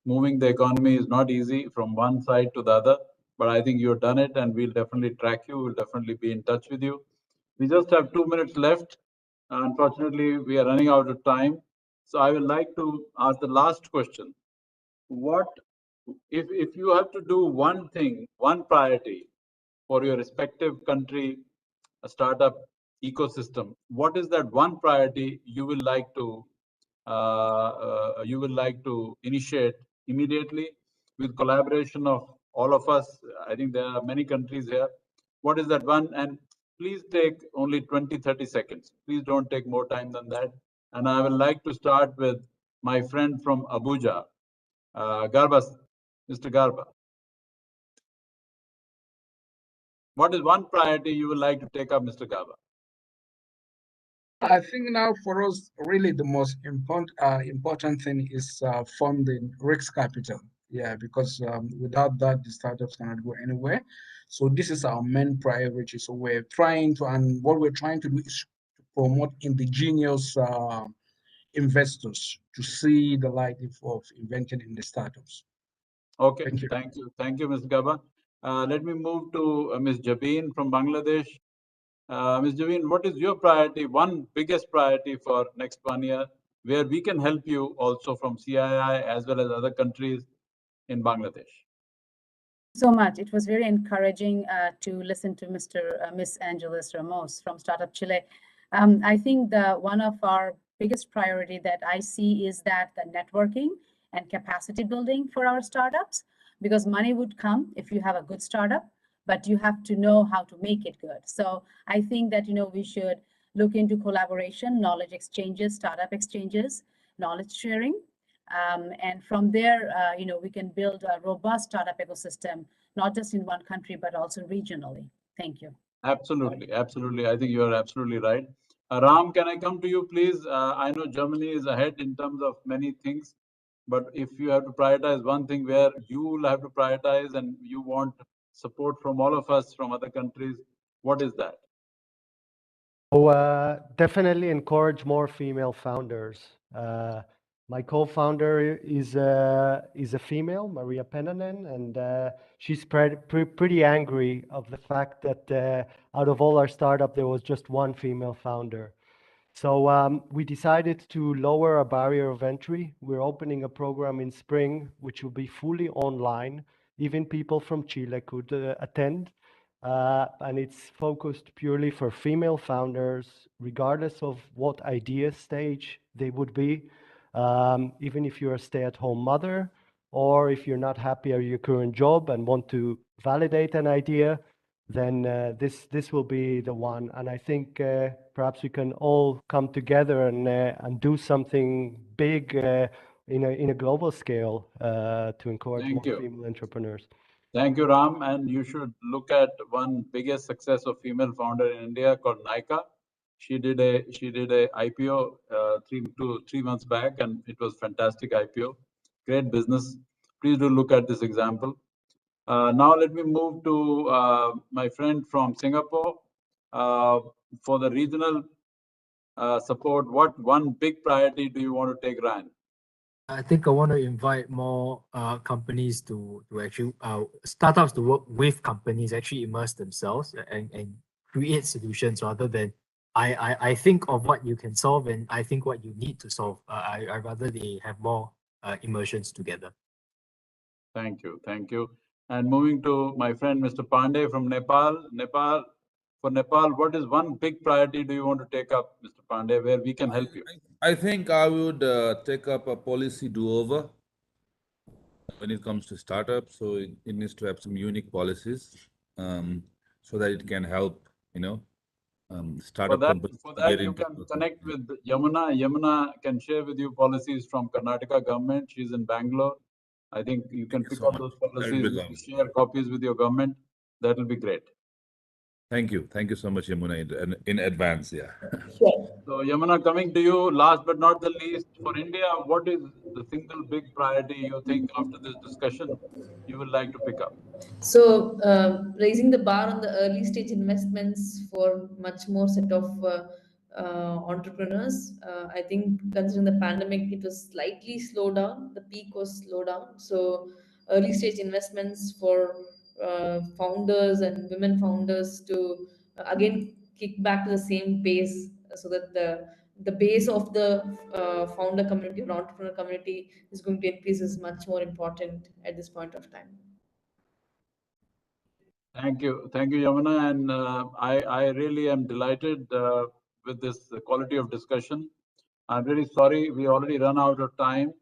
moving the economy is not easy from one side to the other, but I think you've done it, and we'll definitely track you. We'll definitely be in touch with you. We just have 2 minutes left. Unfortunately, we are running out of time. So I would like to ask the last question. What if you have to do one thing, one priority for your respective country, a startup ecosystem, what is that one priority you would like to initiate immediately with collaboration of all of us? I think there are many countries here. What is that one? And please take only 20-30 seconds. Please don't take more time than that. And I would like to start with my friend from Abuja, Garba, Mr. Garba. What is one priority you would like to take up, Mr. Garba?
I think now for us, really the most important thing is funding risk capital. Yeah, because without that, the startups cannot go anywhere. So this is our main priority. So we're trying to, and what we're trying to do is to promote indigenous investors to see the light of inventing in the startups.
Okay, thank you, Ms. Gaba. Let me move to Ms. Jabeen from Bangladesh. Ms. Jabeen, what is your priority, one biggest priority for next 1 year, where we can help you also from CII as well as other countries in Bangladesh?
So much. It was very encouraging to listen to Miss Angeles Ramos from Startup Chile. I think one of our biggest priority that I see is that the networking and capacity building for our startups, because money would come if you have a good startup, but you have to know how to make it good. So I think that, we should look into collaboration, knowledge exchanges, startup exchanges, knowledge sharing. And from there, we can build a robust startup ecosystem, not just in one country, but also regionally. Thank you.
Absolutely, absolutely. I think you are absolutely right. Ram, can I come to you, please? I know Germany is ahead in terms of many things, but if you have to prioritize one thing where you will have to prioritize and you want support from all of us from other countries, what is that?
So definitely encourage more female founders. My co-founder is a female, Maria Pennanen, and she's pretty angry of the fact that out of all our startup, there was just one female founder. So we decided to lower our barrier of entry. We're opening a program in spring, which will be fully online. Even people from Chile could attend. And it's focused purely for female founders, regardless of what idea stage they would be. Even if you're a stay-at-home mother, or if you're not happy at your current job and want to validate an idea, then this will be the one. And I think perhaps we can all come together and do something big in a global scale to encourage more female entrepreneurs.
Thank you, Ram. And you should look at one biggest success of female founder in India called Nika. She did a IPO 3 months back, and it was fantastic IPO. Great business. Please do look at this example. Now let me move to my friend from Singapore for the regional support. What one big priority do you want to take, Ryan?
I think I want to invite more companies to actually startups to work with companies, actually immerse themselves and create solutions rather than I think of what you can solve and I think what you need to solve. I rather they have more immersions together.
Thank you. And moving to my friend Mr. Pandey from Nepal. For Nepal, what is one big priority do you want to take up, Mr. Pandey, where we can help you?
I think I would take up a policy do-over when it comes to startups. So it needs to have some unique policies so that it can help, startup companies.
For that, you can connect with Yamuna. Yamuna can share with you policies from Karnataka government. She's in Bangalore. I think you can pick up those policies, share copies with your government. That will be great.
Thank you. Thank you so much, Yamuna, in advance. Yeah.
So Yamuna, coming to you, last but not the least, for India, what is the single big priority you think after this discussion you would like to pick up?
So, raising the bar on the early stage investments for much more set of entrepreneurs. I think considering the pandemic, it was slightly slowed down. The peak was slowed down. So, early stage investments for founders and women founders to again kick back to the same pace, so that the base of the founder community or entrepreneur community is going to increase is much more important at this point of time.
Thank you, Yamuna, and I really am delighted with this quality of discussion. I'm really sorry we already run out of time.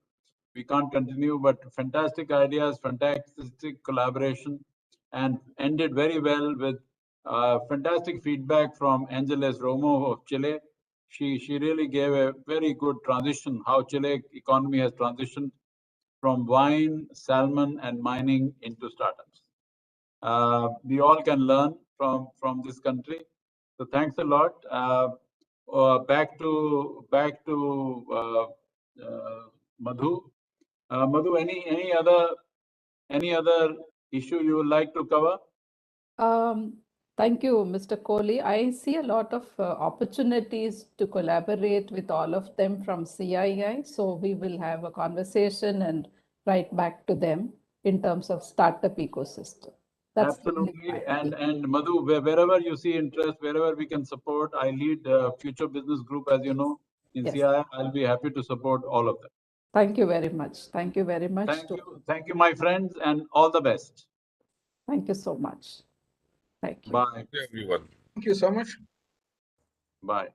We can't continue, but fantastic ideas, fantastic collaboration, and ended very well with fantastic feedback from Angeles Romo of Chile. She really gave a very good transition, how Chile economy has transitioned from wine, salmon, and mining into startups. We all can learn from this country. So thanks a lot. Back to Madhu. Madhu, any other issue you would like to cover?
Thank you, Mr. Kohli. I see a lot of opportunities to collaborate with all of them from CII. So we will have a conversation and write back to them in terms of startup ecosystem. That's
absolutely. And Madhu, wherever you see interest, wherever we can support, I lead Future Business Group, as you know, in CII. I'll be happy to support all of them.
Thank you very much. Thank you very much.
Thank you, my friends, and all the best.
Thank you so much. Thank you.
Bye.
Thank you, everyone.
Thank you so much.
Bye.